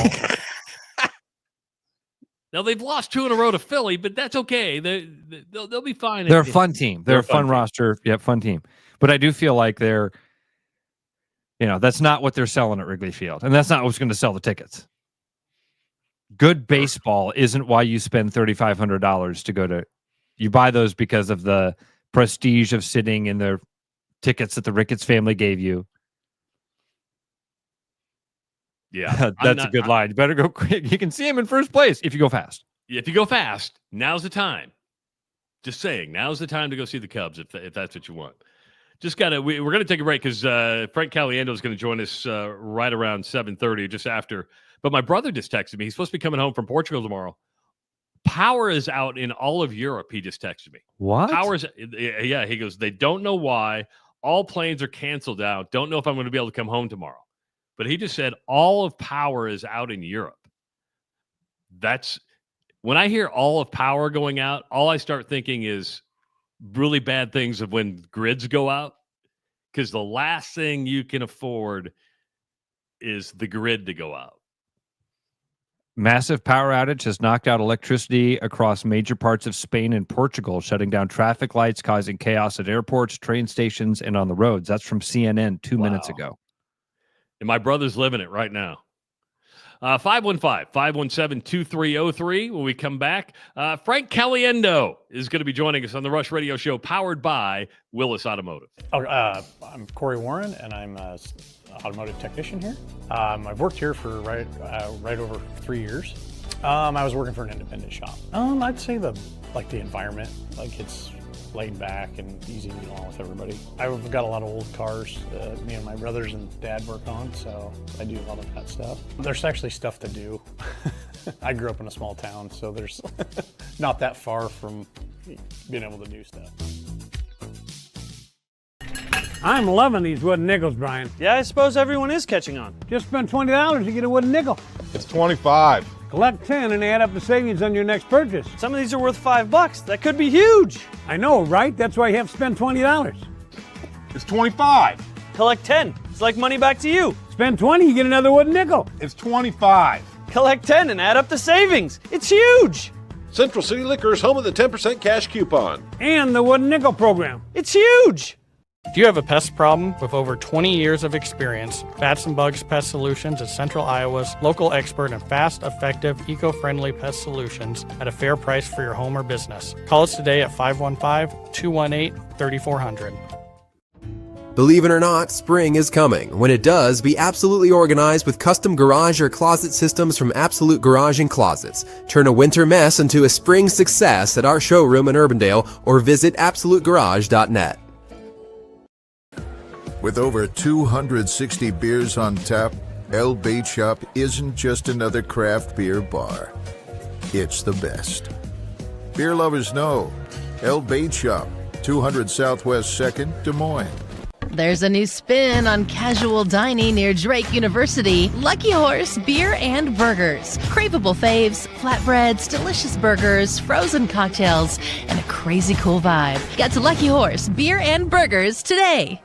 Now, they've lost 2 in a row to Philly, but that's okay. They'll be fine. They're a fun team. They're a fun roster. Yeah, fun team. But I do feel like that's not what they're selling at Wrigley Field. And that's not what's going to sell the tickets. Good baseball isn't why you spend $3,500 to go to. You buy those because of the prestige of sitting in the tickets that the Ricketts family gave you. Yeah, that's a good line. You better go quick. You can see him in first place if you go fast. If you go fast, now's the time. Just saying, now's the time to go see the Cubs if that's what you want. Just we're going to take a break because Frank Caliendo is going to join us right around 7:30, just after. But my brother just texted me. He's supposed to be coming home from Portugal tomorrow. Power is out in all of Europe. He just texted me. What? Yeah. He goes, they don't know why. All planes are canceled out. Don't know if I'm going to be able to come home tomorrow. But he just said all of power is out in Europe. That's when I hear all of power going out, all I start thinking is really bad things of when grids go out. Because the last thing you can afford is the grid to go out. Massive power outage has knocked out electricity across major parts of Spain and Portugal, shutting down traffic lights, causing chaos at airports, train stations, and on the roads. That's from CNN 2 minutes ago. And my brother's living it right now. 515-517-2303. When we come back, Frank Caliendo is going to be joining us on the Rush Radio Show, powered by Willis Automotive. I'm Corey Warren, and I'm an automotive technician here. I've worked here for right over 3 years. I was working for an independent shop. I'd say the environment, it's laid back and easy to get along with everybody. I've got a lot of old cars me and my brothers and dad work on, so I do a lot of that stuff. There's actually stuff to do. I grew up in a small town, so there's not that far from being able to do stuff. I'm loving these wooden nickels, Brian. Yeah, I suppose everyone is catching on. Just spend $20 to get a wooden nickel. It's 25. Collect 10 and add up the savings on your next purchase. Some of these are worth $5. That could be huge. I know, right? That's why you have to spend $20. It's 25. Collect 10. It's like money back to you. Spend 20, you get another wooden nickel. It's 25. Collect 10 and add up the savings. It's huge. Central City Liquor is home of the 10% cash coupon. And the wooden nickel program. It's huge. If you have a pest problem with over 20 years of experience, Bats and Bugs Pest Solutions is Central Iowa's local expert in fast, effective, eco-friendly pest solutions at a fair price for your home or business. Call us today at 515-218-3400. Believe it or not, spring is coming. When it does, be absolutely organized with custom garage or closet systems from Absolute Garage and Closets. Turn a winter mess into a spring success at our showroom in Urbandale or visit absolutegarage.net. With over 260 beers on tap, El Bait Shop isn't just another craft beer bar. It's the best. Beer lovers know. El Bait Shop, 200 Southwest 2nd, Des Moines. There's a new spin on casual dining near Drake University. Lucky Horse Beer and Burgers. Craveable faves, flatbreads, delicious burgers, frozen cocktails, and a crazy cool vibe. Get to Lucky Horse Beer and Burgers today.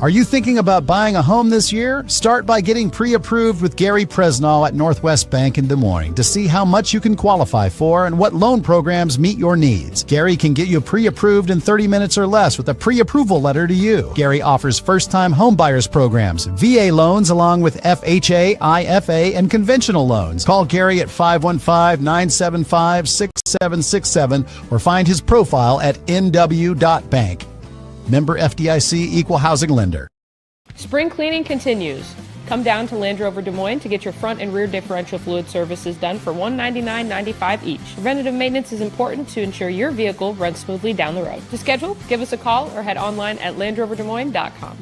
Are you thinking about buying a home this year? Start by getting pre-approved with Gary Presnall at Northwest Bank in Des Moines to see how much you can qualify for and what loan programs meet your needs. Gary can get you pre-approved in 30 minutes or less with a pre-approval letter to you. Gary offers first-time homebuyers programs, VA loans along with FHA, IFA, and conventional loans. Call Gary at 515-975-6767 or find his profile at nw.bank. Member FDIC, Equal Housing Lender. Spring cleaning continues. Come down to Land Rover Des Moines to get your front and rear differential fluid services done for $199.95 each. Preventative maintenance is important to ensure your vehicle runs smoothly down the road. To schedule, give us a call or head online at LandRoverDesMoines.com.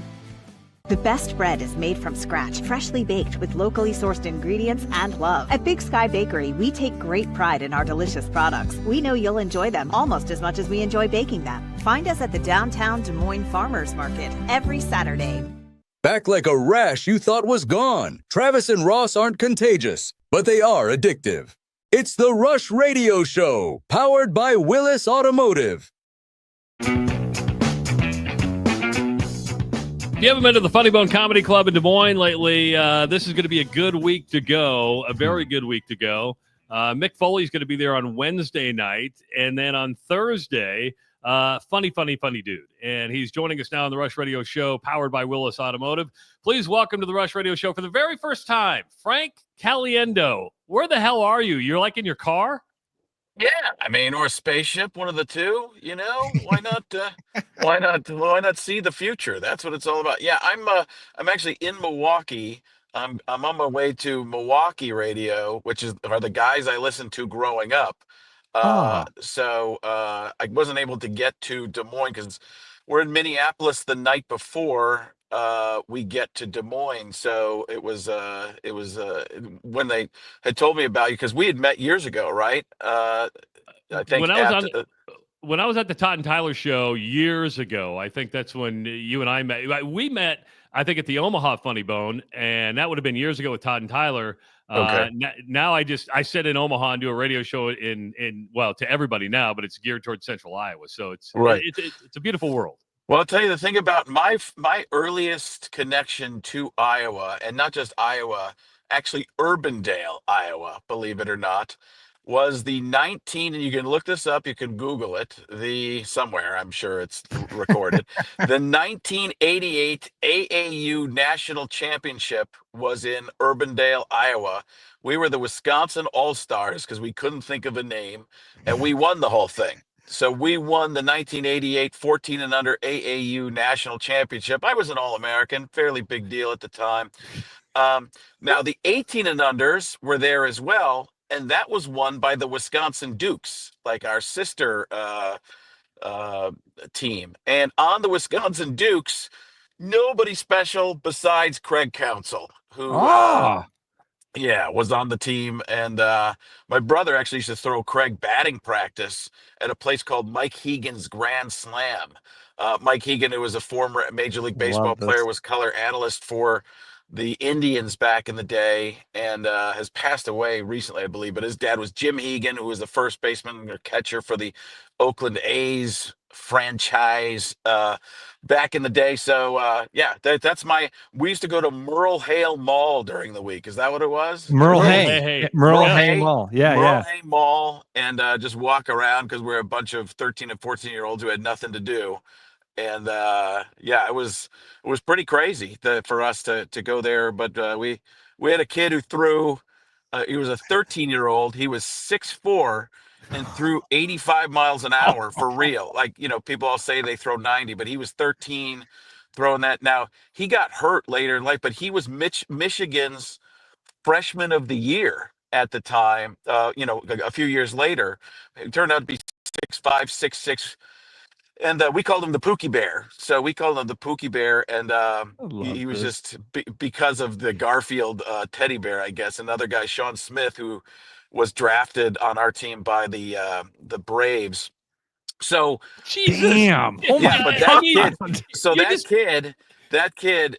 The best bread is made from scratch, freshly baked with locally sourced ingredients and love. At Big Sky Bakery, we take great pride in our delicious products. We know you'll enjoy them almost as much as we enjoy baking them. Find us at the downtown Des Moines Farmers Market every Saturday. Back like a rash you thought was gone. Travis and Ross aren't contagious, but they are addictive. It's the Rush Radio Show, powered by Willis Automotive. If you haven't been to the Funnybone Comedy Club in Des Moines lately, this is going to be a good week to go, a very good week to go. Mick Foley's going to be there on Wednesday night, and then on Thursday, funny dude. And he's joining us now on the Rush Radio Show, powered by Willis Automotive. Please welcome to the Rush Radio Show for the very first time, Frank Caliendo. Where the hell are you? You're like in your car? Yeah, I mean, or a spaceship, one of the two. You know, why not? Why not see the future? That's what it's all about. Yeah, I'm actually in Milwaukee. I'm on my way to Milwaukee Radio, which are the guys I listened to growing up. So I wasn't able to get to Des Moines because we're in Minneapolis the night before we get to Des Moines. So it was when they had told me about you, because we had met years ago, right? I think when I was at the Todd and Tyler show years ago, I think that's when you and I met. We met, I think, at the Omaha Funnybone, and that would have been years ago with Todd and Tyler. Okay. Now I sit in Omaha and do a radio show to everybody now, but it's geared towards Central Iowa. So it's right. It's a beautiful world. Well, I'll tell you the thing about my earliest connection to Iowa, and not just Iowa, actually Urbandale, Iowa, believe it or not, was the and you can look this up, you can Google it, somewhere, I'm sure it's recorded. The 1988 AAU National Championship was in Urbandale, Iowa. We were the Wisconsin All-Stars because we couldn't think of a name, and we won the whole thing. So we won the 1988 14 and under AAU National Championship. I was an All-American, fairly big deal at the time. Now, the 18 and unders were there as well, and that was won by the Wisconsin Dukes, like our sister team. And on the Wisconsin Dukes, nobody special besides Craig Counsell, who was on the team. And my brother actually used to throw Craig batting practice at a place called Mike Hegan's Grand Slam. Mike Hegan, who was a former Major League Baseball player, was color analyst for the Indians back in the day, and has passed away recently, I believe. But his dad was Jim Hegan, who was the first baseman or catcher for the Oakland A's franchise back in the day. So that's we used to go to Merle Hale Mall during the week. Is that what it was? Merle Hay Mall. Merle Hay Mall, and just walk around because we're a bunch of 13 and 14-year-olds who had nothing to do. And it was pretty crazy for us to go there. But we had a kid who threw. He was a 13-year-old. He was 6'4" and threw 85 miles an hour for real. Like, people all say they throw 90, but he was 13 throwing that. Now, he got hurt later in life, but he was Michigan's freshman of the year at the time. A few years later, it turned out to be 6'5", 6'6". And we called him the Pookie Bear. So we called him the Pookie Bear. And he was just because of the Garfield teddy bear, I guess. Another guy, Sean Smith, who was drafted on our team by the Braves. So damn. But that kid That kid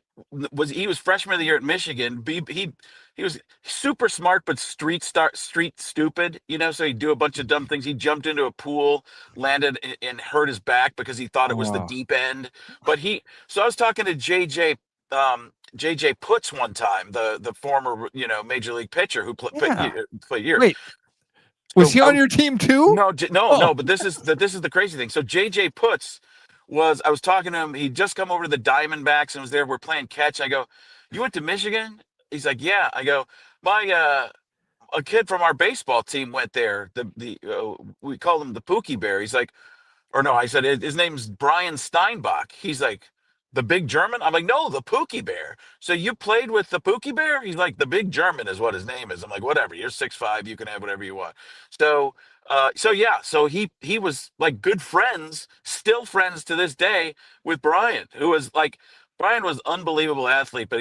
he was freshman of the year at Michigan. He was super smart, but street stupid, so he'd do a bunch of dumb things. He jumped into a pool, landed and hurt his back because he thought it was the Oh. deep end. So I was talking to JJ Putz one time, the former, major league pitcher who played years. Wait, was he on your team too? No, but this is the crazy thing. So JJ Putz I was talking to him. He'd just come over to the Diamondbacks and was there. We're playing catch. I go, "You went to Michigan?" He's like, "Yeah." I go, a kid from our baseball team went there. We called him the Pookie Bear. He's like, or no, I said his name's Brian Steinbach. He's like, the big German? I'm like, no, the Pookie Bear. So you played with the Pookie Bear? He's like, the big German is what his name is. I'm like, whatever. You're 6'5". You can have whatever you want. So he was like good friends, still friends to this day with Brian, Brian was unbelievable athlete, but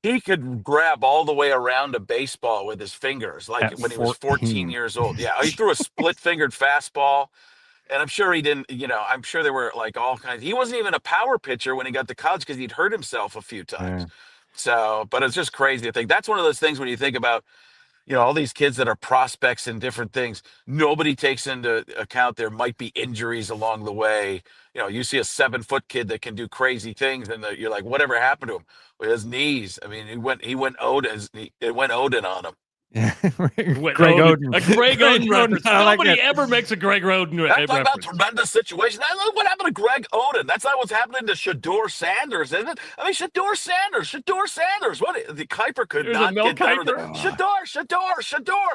he could grab all the way around a baseball with his fingers, like At when he was 14 14. years old. Yeah, he threw a split-fingered fastball, and I'm sure he didn't. I'm sure there were like all kinds. He wasn't even a power pitcher when he got to college because he'd hurt himself a few times. So, but it's just crazy to think. That's one of those things when you think about, all these kids that are prospects and different things, nobody takes into account there might be injuries along the way. You see a 7-foot kid that can do crazy things, and you're like, whatever happened to him? Well, his knees. I mean, it went Odin on him. Greg Oden. A Greg Oden reference. I like Nobody that. ever makes a Greg Oden That's reference. about tremendous situation. I look what happened to Greg Oden. That's not what's happening to Shador Sanders, isn't it? I mean, Shador Sanders. What? The Kuiper could There's not a Mel get down to Kiper? Shador.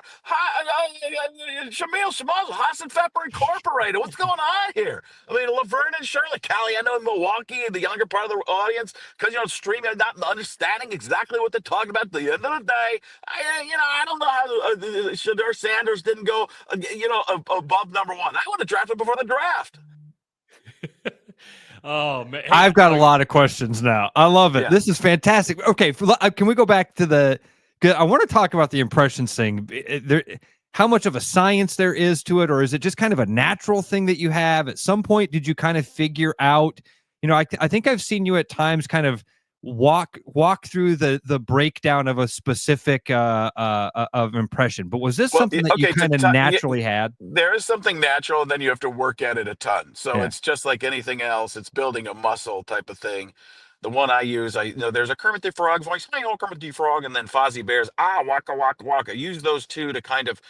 Shamil Shamazel, Hassan Pepper Incorporated. What's going on here? I mean, Laverne and Shirley, Caliendo in Milwaukee, and the younger part of the audience, because streaming, not understanding exactly what they're talking about. At the end of the day, I don't know how Shador Sanders didn't go, above number one. I would have drafted before the draft. Oh man, I've got a lot of questions now. I love it. Yeah. This is fantastic. Okay, can we go back to I want to talk about the impressions thing. How much of a science there is to it, or is it just kind of a natural thing that you have? At some point, did you kind of figure out? I think I've seen you at times kind of walk through the breakdown of a specific of impression. But was this something that you kind of naturally had? There is something natural, and then you have to work at it a ton. So it's just like anything else. It's building a muscle type of thing. The one I use, there's a Kermit the Frog voice. Hi, Kermit the Frog, and then Fozzie Bear's waka waka waka. Use those two to kind of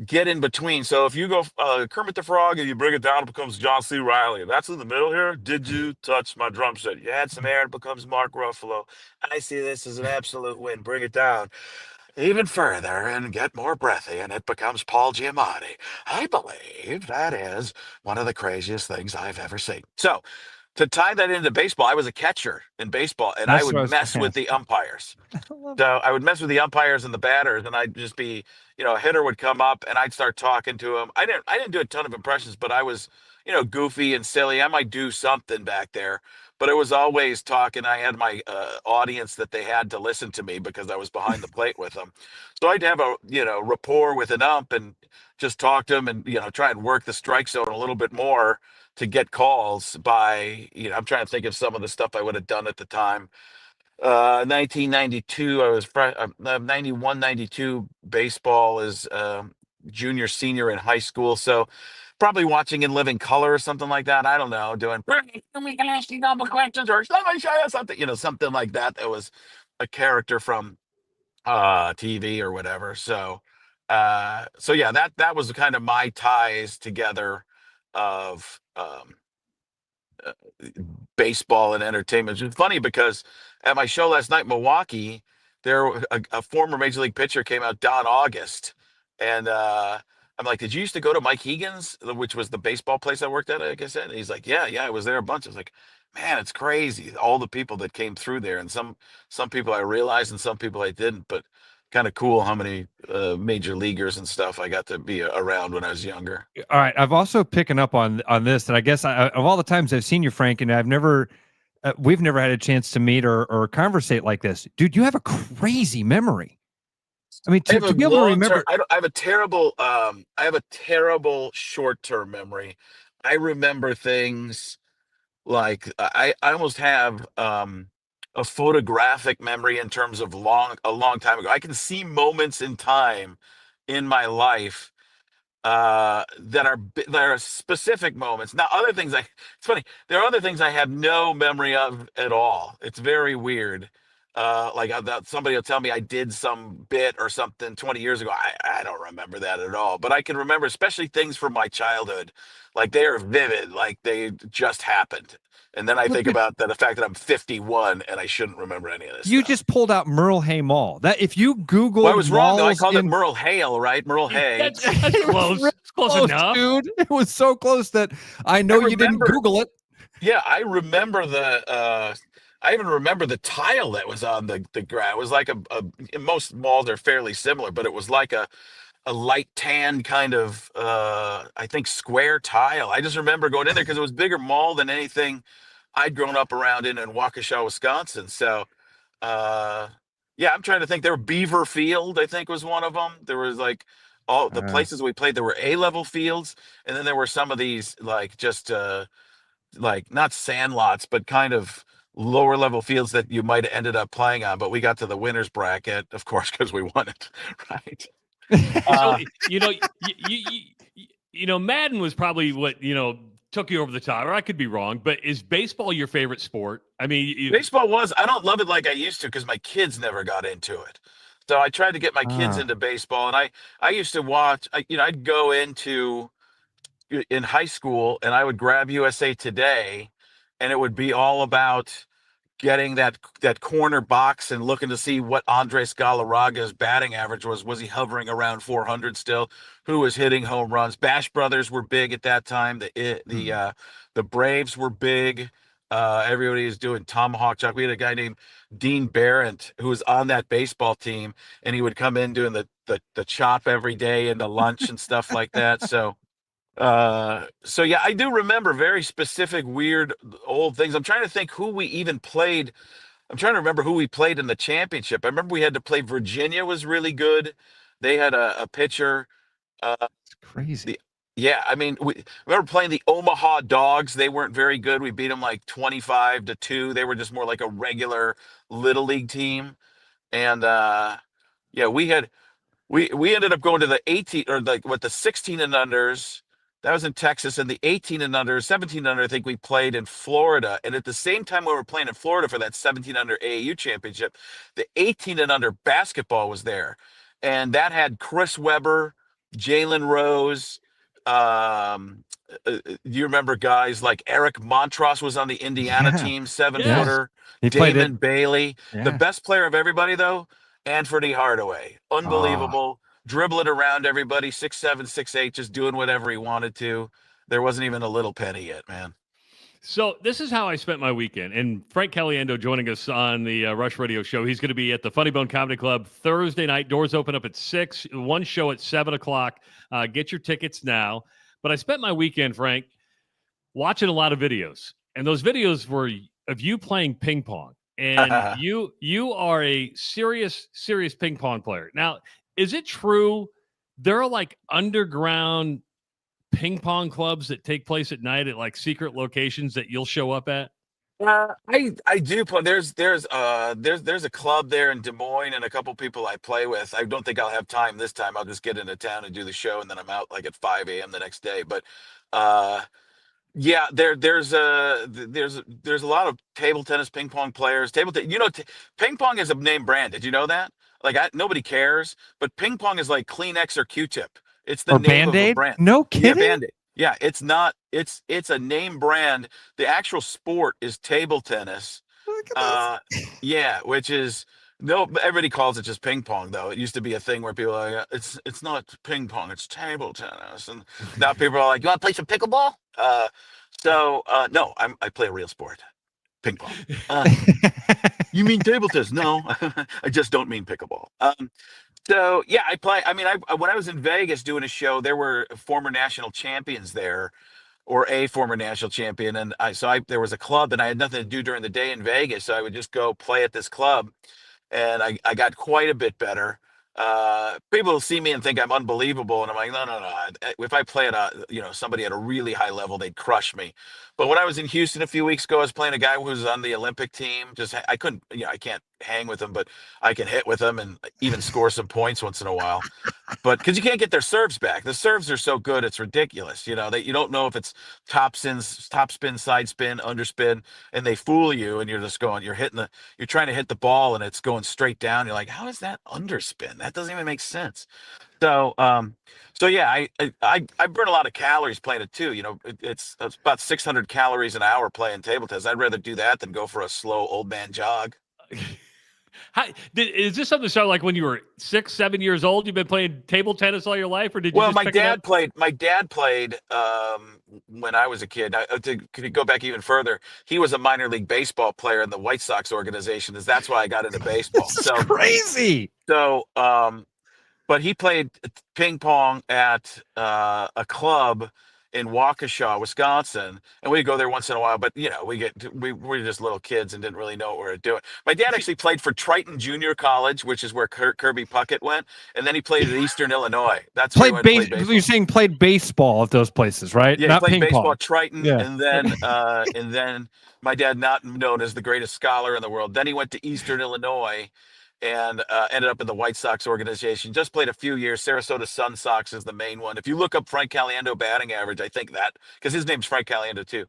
get in between. So if you go Kermit the Frog and you bring it down, it becomes John C. Reilly. That's in the middle here. Did you touch my drum set? You had some air, it becomes Mark Ruffalo. I see this as an absolute win. Bring it down even further and get more breathy, and it becomes Paul Giamatti. I believe that is one of the craziest things I've ever seen. So to tie that into baseball, I was a catcher in baseball, and I would mess with the umpires. So I would mess with the umpires and the batters, and I'd just be, a hitter would come up, and I'd start talking to him. I didn't do a ton of impressions, but I was, goofy and silly. I might do something back there, but it was always talking. I had my audience that they had to listen to me because I was behind the plate with them. So I'd have a, rapport with an ump and just talk to him and, try and work the strike zone a little bit more to get calls by, I'm trying to think of some of the stuff I would have done at the time. 1992, I was 91, 92 baseball is junior, senior in high school. So probably watching In Living Color or something like that. I don't know, doing we can ask you double questions or somebody show you something, something like that. That was a character from TV or whatever. So yeah, that was kind of my ties together of baseball and entertainment. It's funny because at my show last night in Milwaukee, a former major league pitcher came out, Don August, and I'm like, did you used to go to Mike Hegan's, which was the baseball place I worked at, like I said? And he's like, yeah, I was there a bunch. I was like, man, it's crazy, all the people that came through there, and some people I realized and some people I didn't, but kind of cool how many major leaguers and stuff I got to be around when I was younger. All right, I've also picking up on this, and I guess of all the times I've seen you, Frank, and I've never, we've never had a chance to meet or conversate like this, dude. You have a crazy memory. I mean, to be able to remember, I have a terrible short-term memory. I remember things like I almost have a photographic memory in terms of a long time ago. I can see moments in time in my life that are specific moments. Now, other things it's funny. There are other things I have no memory of at all. It's very weird. Somebody will tell me I did some bit or something 20 years ago. I don't remember that at all. But I can remember, especially things from my childhood, like they are vivid, like they just happened. And then I think about the fact that I'm 51 and I shouldn't remember any of this You stuff. just pulled out Merle Hay Mall. That if you Google, Well, I was wrong though. I called it Merle Hale, right? Merle Hay. That's close. It's close enough, dude. It was so close that I know you didn't Google it. Yeah, I remember I even remember the tile that was on the ground. It was like most malls are fairly similar, but it was like a light tan kind of I think square tile. I just remember going in there because it was bigger mall than anything I'd grown up around in Waukesha, Wisconsin. So yeah, I'm trying to think. There were Beaver Field, I think was one of them. There was like all the places we played. There were A-level fields, and then there were some of these like just like not sand lots, but kind of lower level fields that you might have ended up playing on. But we got to the winners bracket, of course, because we won it, right? So, Madden was probably what took you over the top, or I could be wrong, but is baseball your favorite sport? I mean, baseball was. I don't love it like I used to because my kids never got into it. So I tried to get my kids into baseball, and I used to watch. I'd go into in high school, and I would grab USA Today, and it would be all about getting that corner box and looking to see what Andres Galarraga's batting average was. Was he hovering around 400 still? Who was hitting home runs? Bash Brothers were big at that time. The Braves were big. Everybody was doing tomahawk chop. We had a guy named Dean Barrett who was on that baseball team, and he would come in doing the chop every day and the lunch and stuff like that. So yeah, I do remember very specific weird old things. I'm trying to think who we even played. I'm trying to remember who we played in the championship. I remember we had to play Virginia was really good. They had a pitcher. It's crazy. Yeah, I mean, we remember playing the Omaha Dogs. They weren't very good. We beat them like 25-2. They were just more like a regular little league team. And yeah, we ended up going to the 18 or like what the 16 and unders. That was in Texas, and the 18 and under, 17 and under, I think we played in Florida. And at the same time we were playing in Florida for that 17 under AAU championship, the 18 and under basketball was there. And that had Chris Webber, Jalen Rose. You remember guys like Eric Montross was on the Indiana team, 7-footer. He played Damon it. Bailey. Yeah. The best player of everybody, though, Anthony Hardaway. Unbelievable. Dribbling around everybody, 6'7", 6'8", just doing whatever he wanted to. There wasn't even a little penny yet, man. So this is how I spent my weekend. And Frank Caliendo joining us on the Rush Radio Show. He's going to be at the Funnybone Comedy Club Thursday night. Doors open up at 6. One show at 7 o'clock. Get your tickets now. But I spent my weekend, Frank, watching a lot of videos. And those videos were of you playing ping pong. And you are a serious ping pong player. Now, is it true there are like underground ping pong clubs that take place at night at like secret locations that you'll show up at? I do play. There's a club there in Des Moines and a couple people I play with. I don't think I'll have time this time. I'll just get into town and do the show, and then I'm out like at 5 a.m. the next day. But yeah, there's a lot of table tennis, ping pong players. Ping pong is a name brand. Did you know that? Like nobody cares, but ping pong is like Kleenex or Q-tip. It's the Or name of a Band-Aid? brand. No Yeah, kidding? Band-Aid. Yeah, it's not. It's a name brand. The actual sport is table tennis. Yeah, which is no. Everybody calls it just ping pong, though. It used to be a thing where people are like, it's not ping pong, it's table tennis, and now people are like, you want to play some pickleball? No, I play a real sport, ping pong. You mean table tennis? No, I just don't mean pickleball. So yeah, I play. I mean, when I was in Vegas doing a show, there were former national champions there, or a former national champion, and there was a club, and I had nothing to do during the day in Vegas, so I would just go play at this club, and I got quite a bit better. people see me and think I'm unbelievable, and I'm like, no. If I play at somebody at a really high level, they'd crush me. But when I was in Houston a few weeks ago, I was playing a guy who was on the Olympic team. I couldn't, I can't hang with him, but I can hit with him and even score some points once in a while. But because you can't get their serves back, the serves are so good, it's ridiculous. You don't know if it's top spin, side spin, underspin, and they fool you, and you're just going, you're trying to hit the ball, and it's going straight down. You're like, how is that underspin? That doesn't even make sense. So, yeah, I burn a lot of calories playing it too. It's about 600 calories an hour playing table tennis. I'd rather do that than go for a slow old man jog. Is this something that started like when you were 6, 7 years old? You've been playing table tennis all your life, or did you? Well, just my pick it dad up? played. My dad played when I was a kid. To go back even further, he was a minor league baseball player in the White Sox organization. That's why I got into baseball. This is crazy. So, but he played ping pong at a club in Waukesha, Wisconsin, and we'd go there once in a while. But we were just little kids and didn't really know what we were doing. My dad actually played for Triton Junior College, which is where Kirby Puckett went, and then he played at Eastern Illinois. That's where he went to play baseball. You're saying played baseball at those places, right? Yeah, Not he played ping baseball pong. at Triton, Yeah. and then my dad, not known as the greatest scholar in the world, then he went to Eastern Illinois and ended up in the White Sox organization. Just played a few years. Sarasota Sun Sox is the main one. If you look up Frank Caliendo batting average, I think that, because his name's Frank Caliendo too,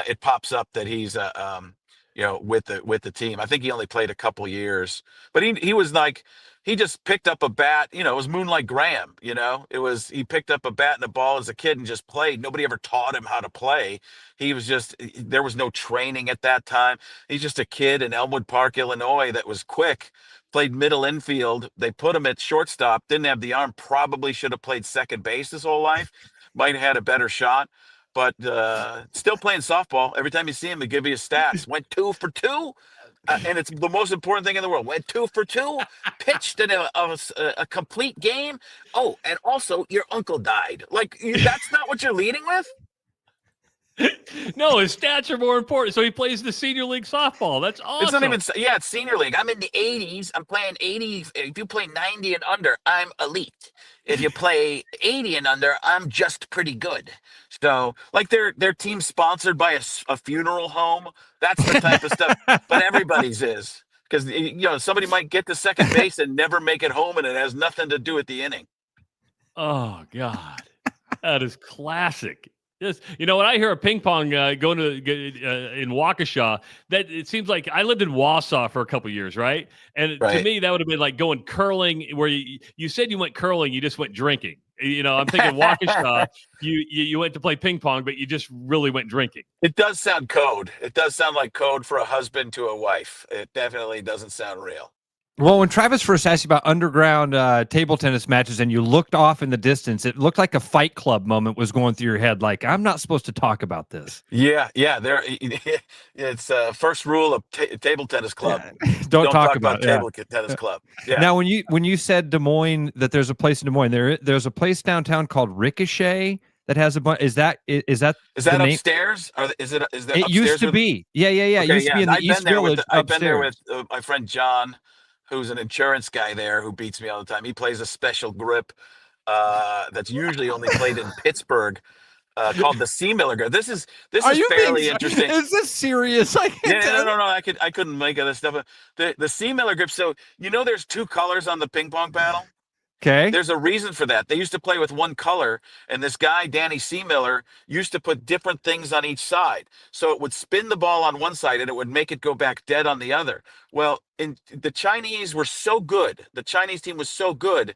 it pops up that he's with the team. I think he only played a couple years, but he was like, he just picked up a bat. It was Moonlight Graham. He picked up a bat and a ball as a kid and just played. Nobody ever taught him how to play. There was no training at that time. He's just a kid in Elmwood Park, Illinois, that was quick. Played middle infield. They put him at shortstop. Didn't have the arm. Probably should have played second base his whole life. Might have had a better shot. But still playing softball. Every time you see him, they give you his stats. Went 2 for 2. And it's the most important thing in the world. Went 2 for 2. Pitched in a complete game. Oh, and also your uncle died. That's not what you're leading with? No, his stats are more important. So he plays the senior league softball. That's awesome. It's not even, it's senior league. I'm in the 80s. I'm playing 80. If you play 90 and under, I'm elite. If you play 80 and under, I'm just pretty good. So, their team's sponsored by a funeral home. That's the type of stuff. But everybody's is. Because, somebody might get to second base and never make it home, and it has nothing to do with the inning. Oh, God. That is classic. Yes, when I hear a ping pong going to in Waukesha, that it seems like I lived in Wausau for a couple years, right? And to me, that would have been like going curling, where you said you went curling, you just went drinking. I'm thinking Waukesha, you went to play ping pong, but you just really went drinking. It does sound code. It does sound like code for a husband to a wife. It definitely doesn't sound real. Well, when Travis first asked you about underground table tennis matches and you looked off in the distance, it looked like a Fight Club moment was going through your head. Like, I'm not supposed to talk about this. Yeah. It's first rule of table tennis club. Don't talk about table tennis club. Yeah. Now, when you said Des Moines, that there's a place in Des Moines, there's a place downtown called Ricochet that has a bunch. Is that upstairs? Is that it used to be? Yeah. Okay, it used to be in the East Village. I've been there with my friend John, who's an insurance guy there, who beats me all the time. He plays a special grip that's usually only played in Pittsburgh, called the C. Miller grip. This is fairly interesting. Is this serious? No. I couldn't make of this stuff. The C. Miller grip. So there's 2 colors on the ping pong paddle. Okay. There's a reason for that. They used to play with one color, and this guy, Danny C. Miller, used to put different things on each side. So it would spin the ball on one side, and it would make it go back dead on the other. Well, the Chinese were so good. The Chinese team was so good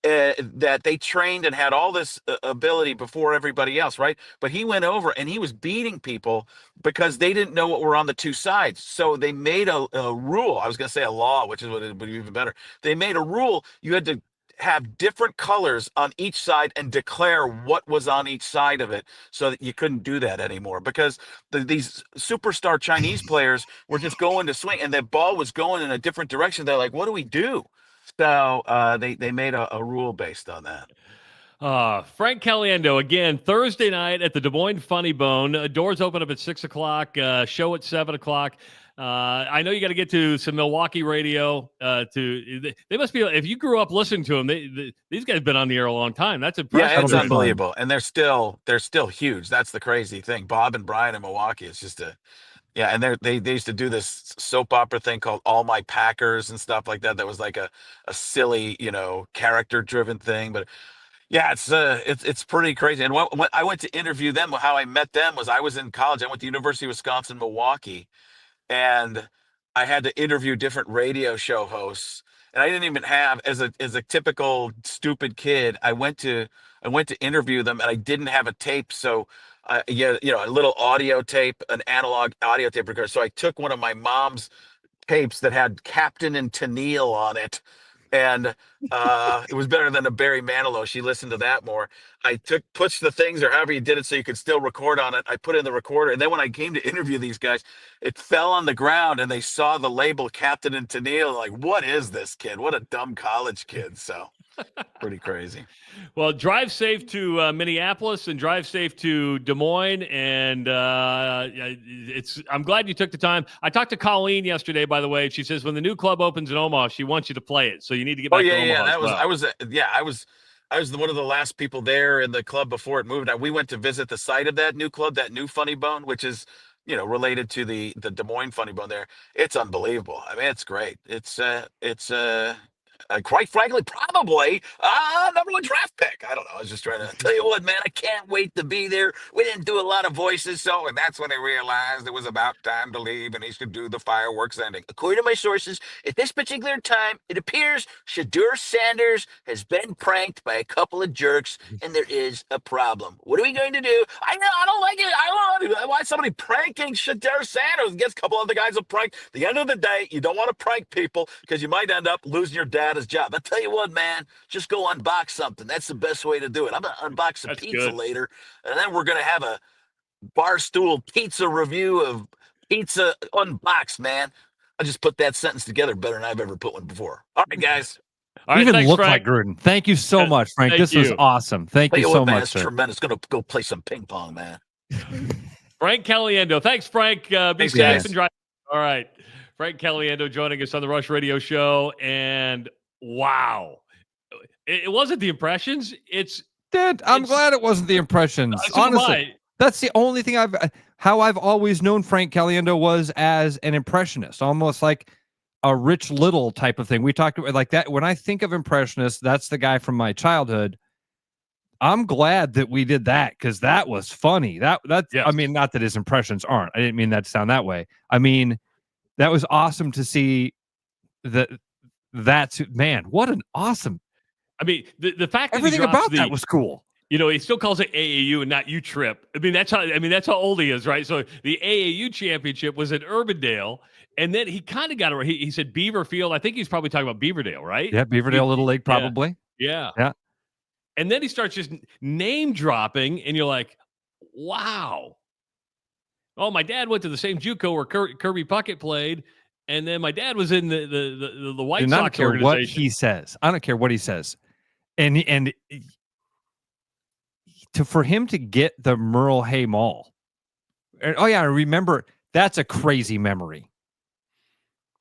that they trained and had all this ability before everybody else, right? But he went over, and he was beating people because they didn't know what were on the 2 sides. So they made a rule. I was going to say a law, which is what it would be even better. They made a rule. You had to have different colors on each side and declare what was on each side of it, so that you couldn't do that anymore, because these superstar Chinese players were just going to swing, and the ball was going in a different direction. They're like, what do we do? So they made a rule based on that. Frank Caliendo, again, Thursday night at the Des Moines Funnybone. Doors open up at 6 o'clock, show at 7 o'clock. I know you got to get to some Milwaukee radio. They must be. If you grew up listening to them, these guys have been on the air a long time. That's impressive. Yeah, it's unbelievable, and they're still huge. That's the crazy thing. Bob and Brian in Milwaukee. It's just and they used to do this soap opera thing called All My Packers and stuff like that. That was like a silly, character driven thing, but. Yeah, it's pretty crazy. And when I went to interview them, how I met them was I was in college. I went to University of Wisconsin Milwaukee, and I had to interview different radio show hosts. And I didn't even have as a typical stupid kid. I went to interview them, and I didn't have a tape. So a little audio tape, an analog audio tape recorder. So I took one of my mom's tapes that had Captain and Tennille on it. And it was better than a Barry Manilow. She listened to that more. I pushed the things or however you did it so you could still record on it. I put it in the recorder. And then when I came to interview these guys, it fell on the ground and they saw the label Captain and Tennille. Like, what is this kid? What a dumb college kid. So pretty crazy. Well, drive safe to Minneapolis and drive safe to Des Moines. And I'm glad you took the time. I talked to Colleen yesterday, by the way. She says when the new club opens in Omaha, she wants you to play it. So you need to get back to Omaha. I was one of the last people there in the club before it moved. We went to visit the site of that new club, that new Funnybone, which is related to the Des Moines Funnybone there. It's unbelievable. I mean, it's great. It's quite frankly, probably number one draft pick. I don't know. I was just trying to tell you what, man, I can't wait to be there. We didn't do a lot of voices, and that's when they realized it was about time to leave and he should do the fireworks ending. According to my sources, at this particular time, it appears Shadur Sanders has been pranked by a couple of jerks, and there is a problem. What are we going to do? I don't like it. I don't know why somebody pranking Shadur Sanders gets a couple other guys a prank. At the end of the day, you don't want to prank people because you might end up losing your dad his job. I tell you what, man, just go unbox something. That's the best way to do it. I'm gonna unbox a pizza later, and then we're gonna have a Barstool pizza review of Pizza Unboxed, man. I just put that sentence together better than I've ever put one before. All right, guys. All right, even thanks, look Frank. like Gruden. Thank you so much, Frank. This was awesome. Thank you so much, That's tremendous. Gonna go play some ping pong, man. Frank Caliendo. Thanks, Frank. Be safe and drive. All right. Frank Caliendo joining us on the Rush Radio Show. And wow. It wasn't the impressions. I'm glad it wasn't the impressions. Honestly, that's the only thing I've always known Frank Caliendo was as an impressionist, almost like a Rich Little type of thing. We talked about like that. When I think of impressionists, that's the guy from my childhood. I'm glad that we did that because that was funny. Yes. I mean, not that his impressions aren't. I didn't mean that to sound that way. I mean, that was awesome to see that. That's man, what an awesome. I mean, the fact that everything about that was cool. He still calls it AAU and not U-Trip. I mean, that's how old he is, right? So the AAU championship was at Urbandale, and then he kind of got it. He said Beaverfield. I think he's probably talking about Beaverdale, right? Yeah, Beaverdale Little League, probably. Yeah. And then he starts just name dropping, and you're like, wow. Oh, my dad went to the same JUCO where Kirby Puckett played, and then my dad was in the White Sox I don't care organization. what he says. I don't care what he says. And for him to get the Merle Hay Mall. Oh, yeah, I remember. That's a crazy memory.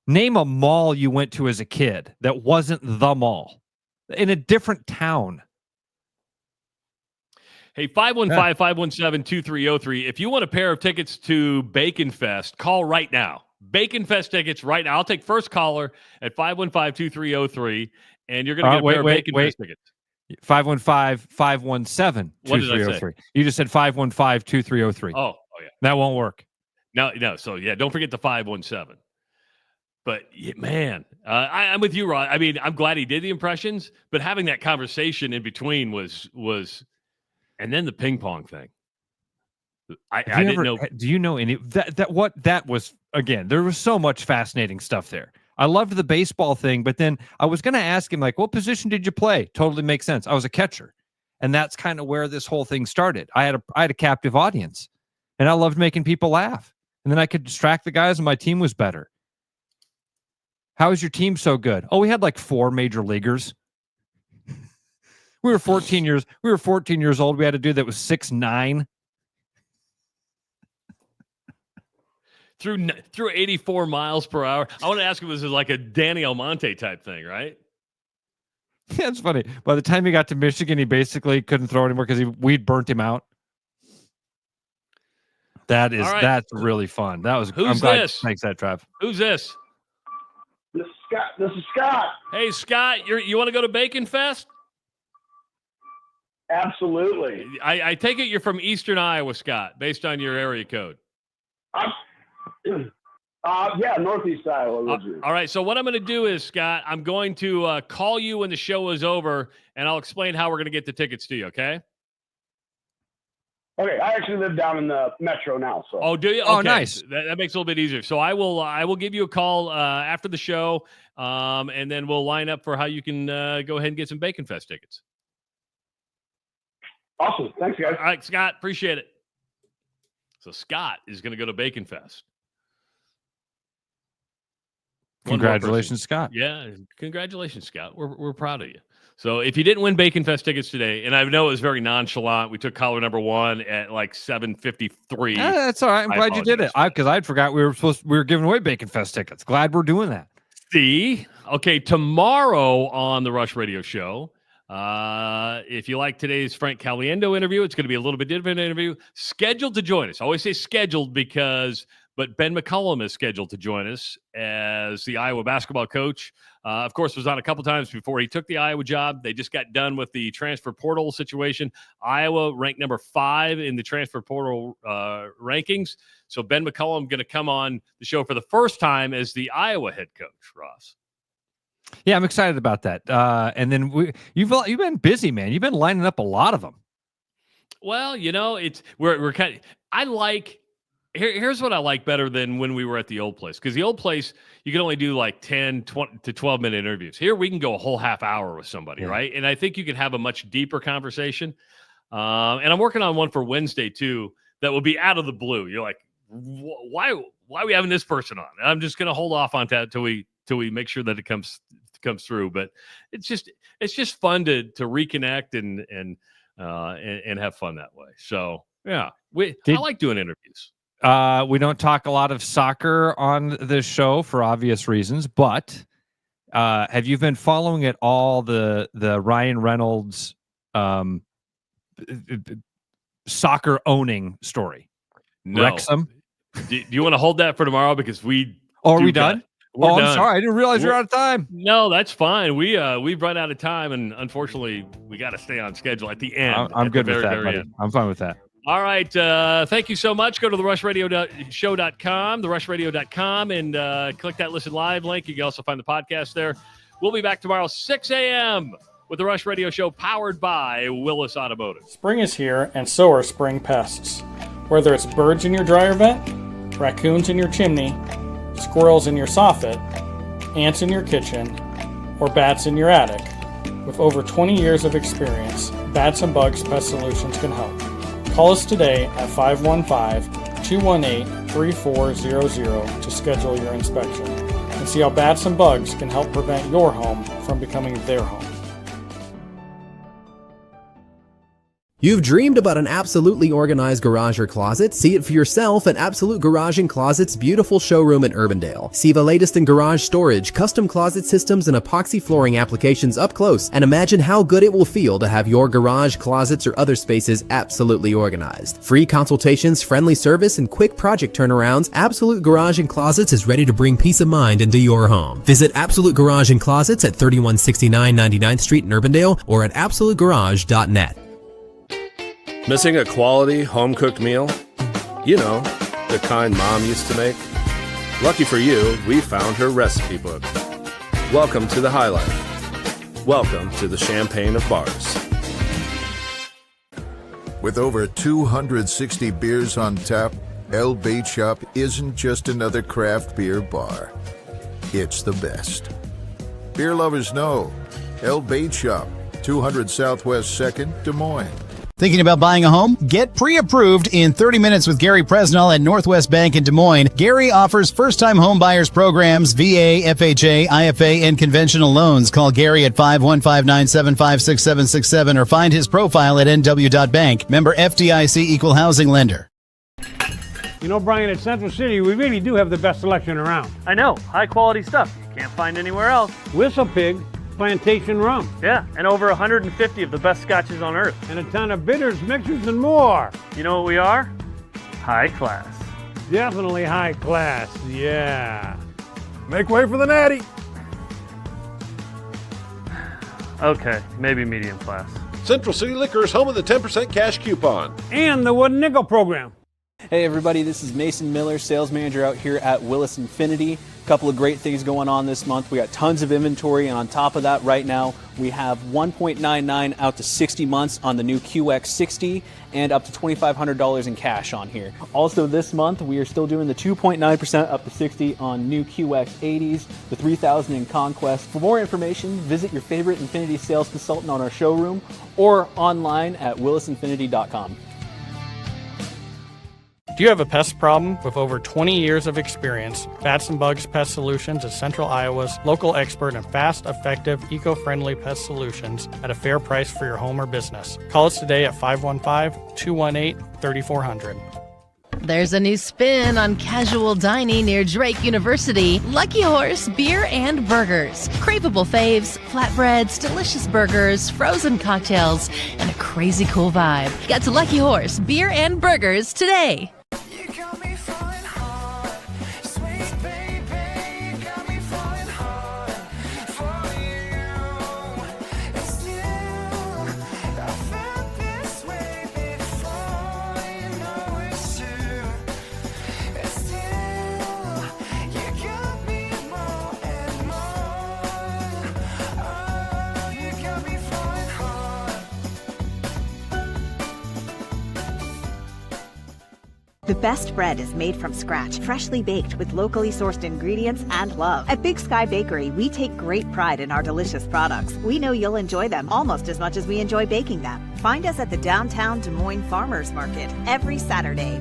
Name a mall you went to as a kid that wasn't the mall in a different town. Hey, 515-517-2303. If you want a pair of tickets to Bacon Fest, call right now. Bacon Fest tickets right now. I'll take first caller at 515-2303, and you're going to get a pair of Bacon Fest tickets. 515-517-2303. You just said 515-2303. Oh, yeah. That won't work. No. So, yeah, don't forget the 517. But, man, I'm with you, Rod. I mean, I'm glad he did the impressions, but having that conversation in between was and then the ping pong thing. I didn't know. Do you know any that was, again, there was so much fascinating stuff there. I loved the baseball thing, but then I was going to ask him, like, what position did you play? Totally makes sense. I was a catcher. And that's kind of where this whole thing started. I had a captive audience, and I loved making people laugh. And then I could distract the guys, and my team was better. How is your team so good? Oh, we had like 4 major leaguers. We were 14 years old. We had a dude that was 6'9". through 84 miles per hour. I want to ask him, was it like a Danny Almonte type thing, right? Yeah, it's funny. By the time he got to Michigan, he basically couldn't throw anymore because we'd burnt him out. That's really fun. That was. I'm glad. Thanks, that Trav. Who's this? This is Scott. This is Scott. Hey, Scott, you want to go to Bacon Fest? Absolutely. I take it you're from Eastern Iowa, Scott, based on your area code. Yeah, Northeast Iowa. All right. So what I'm going to do is, Scott, I'm going to call you when the show is over, and I'll explain how we're going to get the tickets to you. Okay. Okay, I actually live down in the metro now. So. Oh, do you? Oh, okay. nice. That makes it a little bit easier. So I will give you a call after the show, and then we'll line up for how you can go ahead and get some Bacon Fest tickets. Awesome. Thanks, guys. All right, Scott. Appreciate it. So Scott is going to go to Bacon Fest. Congratulations, Scott. Yeah, congratulations, Scott. We're proud of you. So if you didn't win Bacon Fest tickets today, and I know it was very nonchalant, we took caller number 1 at like 7:53. That's all right. I'm glad you did it. Because I'd forgot we were giving away Bacon Fest tickets. Glad we're doing that. See, okay, tomorrow on the Rush Radio Show, if you like today's Frank Caliendo interview, it's going to be a little bit different interview. Scheduled to join us. I always say scheduled but Ben McCollum is scheduled to join us as the Iowa basketball coach. Of course, was on a couple times before he took the Iowa job. They just got done with the transfer portal situation. Iowa ranked number 5 in the transfer portal rankings. So Ben McCollum going to come on the show for the first time as the Iowa head coach, Ross. Yeah, I'm excited about that. And then you've been busy, man. You've been lining up a lot of them. Well, we're kind of, Here's what I like better than when we were at the old place. Because the old place, you could only do like 10 20 to 12-minute interviews. Here, we can go a whole half hour with somebody, right? And I think you can have a much deeper conversation. And I'm working on one for Wednesday, too, that will be out of the blue. You're like, why are we having this person on? And I'm just going to hold off on that till we make sure that it comes through. But it's just fun to reconnect and have fun that way. So, yeah, I like doing interviews. We don't talk a lot of soccer on this show for obvious reasons, but have you been following at all the Ryan Reynolds soccer owning story? No. Wrexham? Do you want to hold that for tomorrow? Because are we done? I'm done. Sorry. I didn't realize you're out of time. No, that's fine. We've run out of time, and unfortunately, we got to stay on schedule at the end. I'm good with that, buddy. I'm fine with that. All right. Thank you so much. Go to therushradio.show.com, therushradio.com, and click that listen live link. You can also find the podcast there. We'll be back tomorrow, 6 a.m. with the Rush Radio Show powered by Willis Automotive. Spring is here, and so are spring pests. Whether it's birds in your dryer vent, raccoons in your chimney, squirrels in your soffit, ants in your kitchen, or bats in your attic, with over 20 years of experience, Bats and Bugs Pest Solutions can help. Call us today at 515-218-3400 to schedule your inspection and see how bats and bugs can help prevent your home from becoming their home. You've dreamed about an absolutely organized garage or closet? See it for yourself at Absolute Garage & Closet's beautiful showroom in Urbandale. See the latest in garage storage, custom closet systems, and epoxy flooring applications up close, and imagine how good it will feel to have your garage, closets, or other spaces absolutely organized. Free consultations, friendly service, and quick project turnarounds, Absolute Garage & Closets is ready to bring peace of mind into your home. Visit Absolute Garage & Closets at 3169 99th Street in Urbandale or at absolutegarage.net. Missing a quality home-cooked meal? You know, the kind Mom used to make? Lucky for you, we found her recipe book. Welcome to the High Life. Welcome to the champagne of bars. With over 260 beers on tap, El Bait Shop isn't just another craft beer bar. It's the best. Beer lovers know. El Bait Shop, 200 Southwest 2nd, Des Moines. Thinking about buying a home? Get pre-approved in 30 minutes with Gary Presnell at Northwest Bank in Des Moines. Gary offers first-time home buyers programs, VA, FHA, IFA, and conventional loans. Call Gary at 515-975-6767 or find his profile at nw.bank. Member FDIC Equal Housing Lender. You know, Brian, at Central City, we really do have the best selection around. I know, high quality stuff you can't find anywhere else. Whistle Pig Plantation Rum. Yeah, and over 150 of the best scotches on earth. And a ton of bitters, mixers, and more. You know what we are? High class. Definitely high class, yeah. Make way for the natty. Okay, maybe medium class. Central City Liquor is home of the 10% cash coupon. And the Wooden Nickel program. Hey everybody, this is Mason Miller, sales manager out here at Willis Infinity. A couple of great things going on this month. We got tons of inventory, and on top of that right now, we have 1.99 out to 60 months on the new QX60 and up to $2,500 in cash on here. Also this month, we are still doing the 2.9% up to 60 on new QX80s, the 3000 in Conquest. For more information, visit your favorite Infinity sales consultant on our showroom or online at willisinfinity.com. Do you have a pest problem? With over 20 years of experience, Bats and Bugs Pest Solutions is Central Iowa's local expert in fast, effective, eco-friendly pest solutions at a fair price for your home or business. Call us today at 515-218-3400. There's a new spin on casual dining near Drake University. Lucky Horse Beer and Burgers. Craveable faves, flatbreads, delicious burgers, frozen cocktails, and a crazy cool vibe. Get to Lucky Horse Beer and Burgers today. You got me falling hard, sweet baby, got me falling hard for you. It's you. I felt this way before, you know it's true. It's you. You got me more and more. Oh, you got me falling hard. The best bread is made from scratch, freshly baked with locally sourced ingredients and love. At Big Sky Bakery, we take great pride in our delicious products. We know you'll enjoy them almost as much as we enjoy baking them. Find us at the downtown Des Moines Farmers Market every Saturday.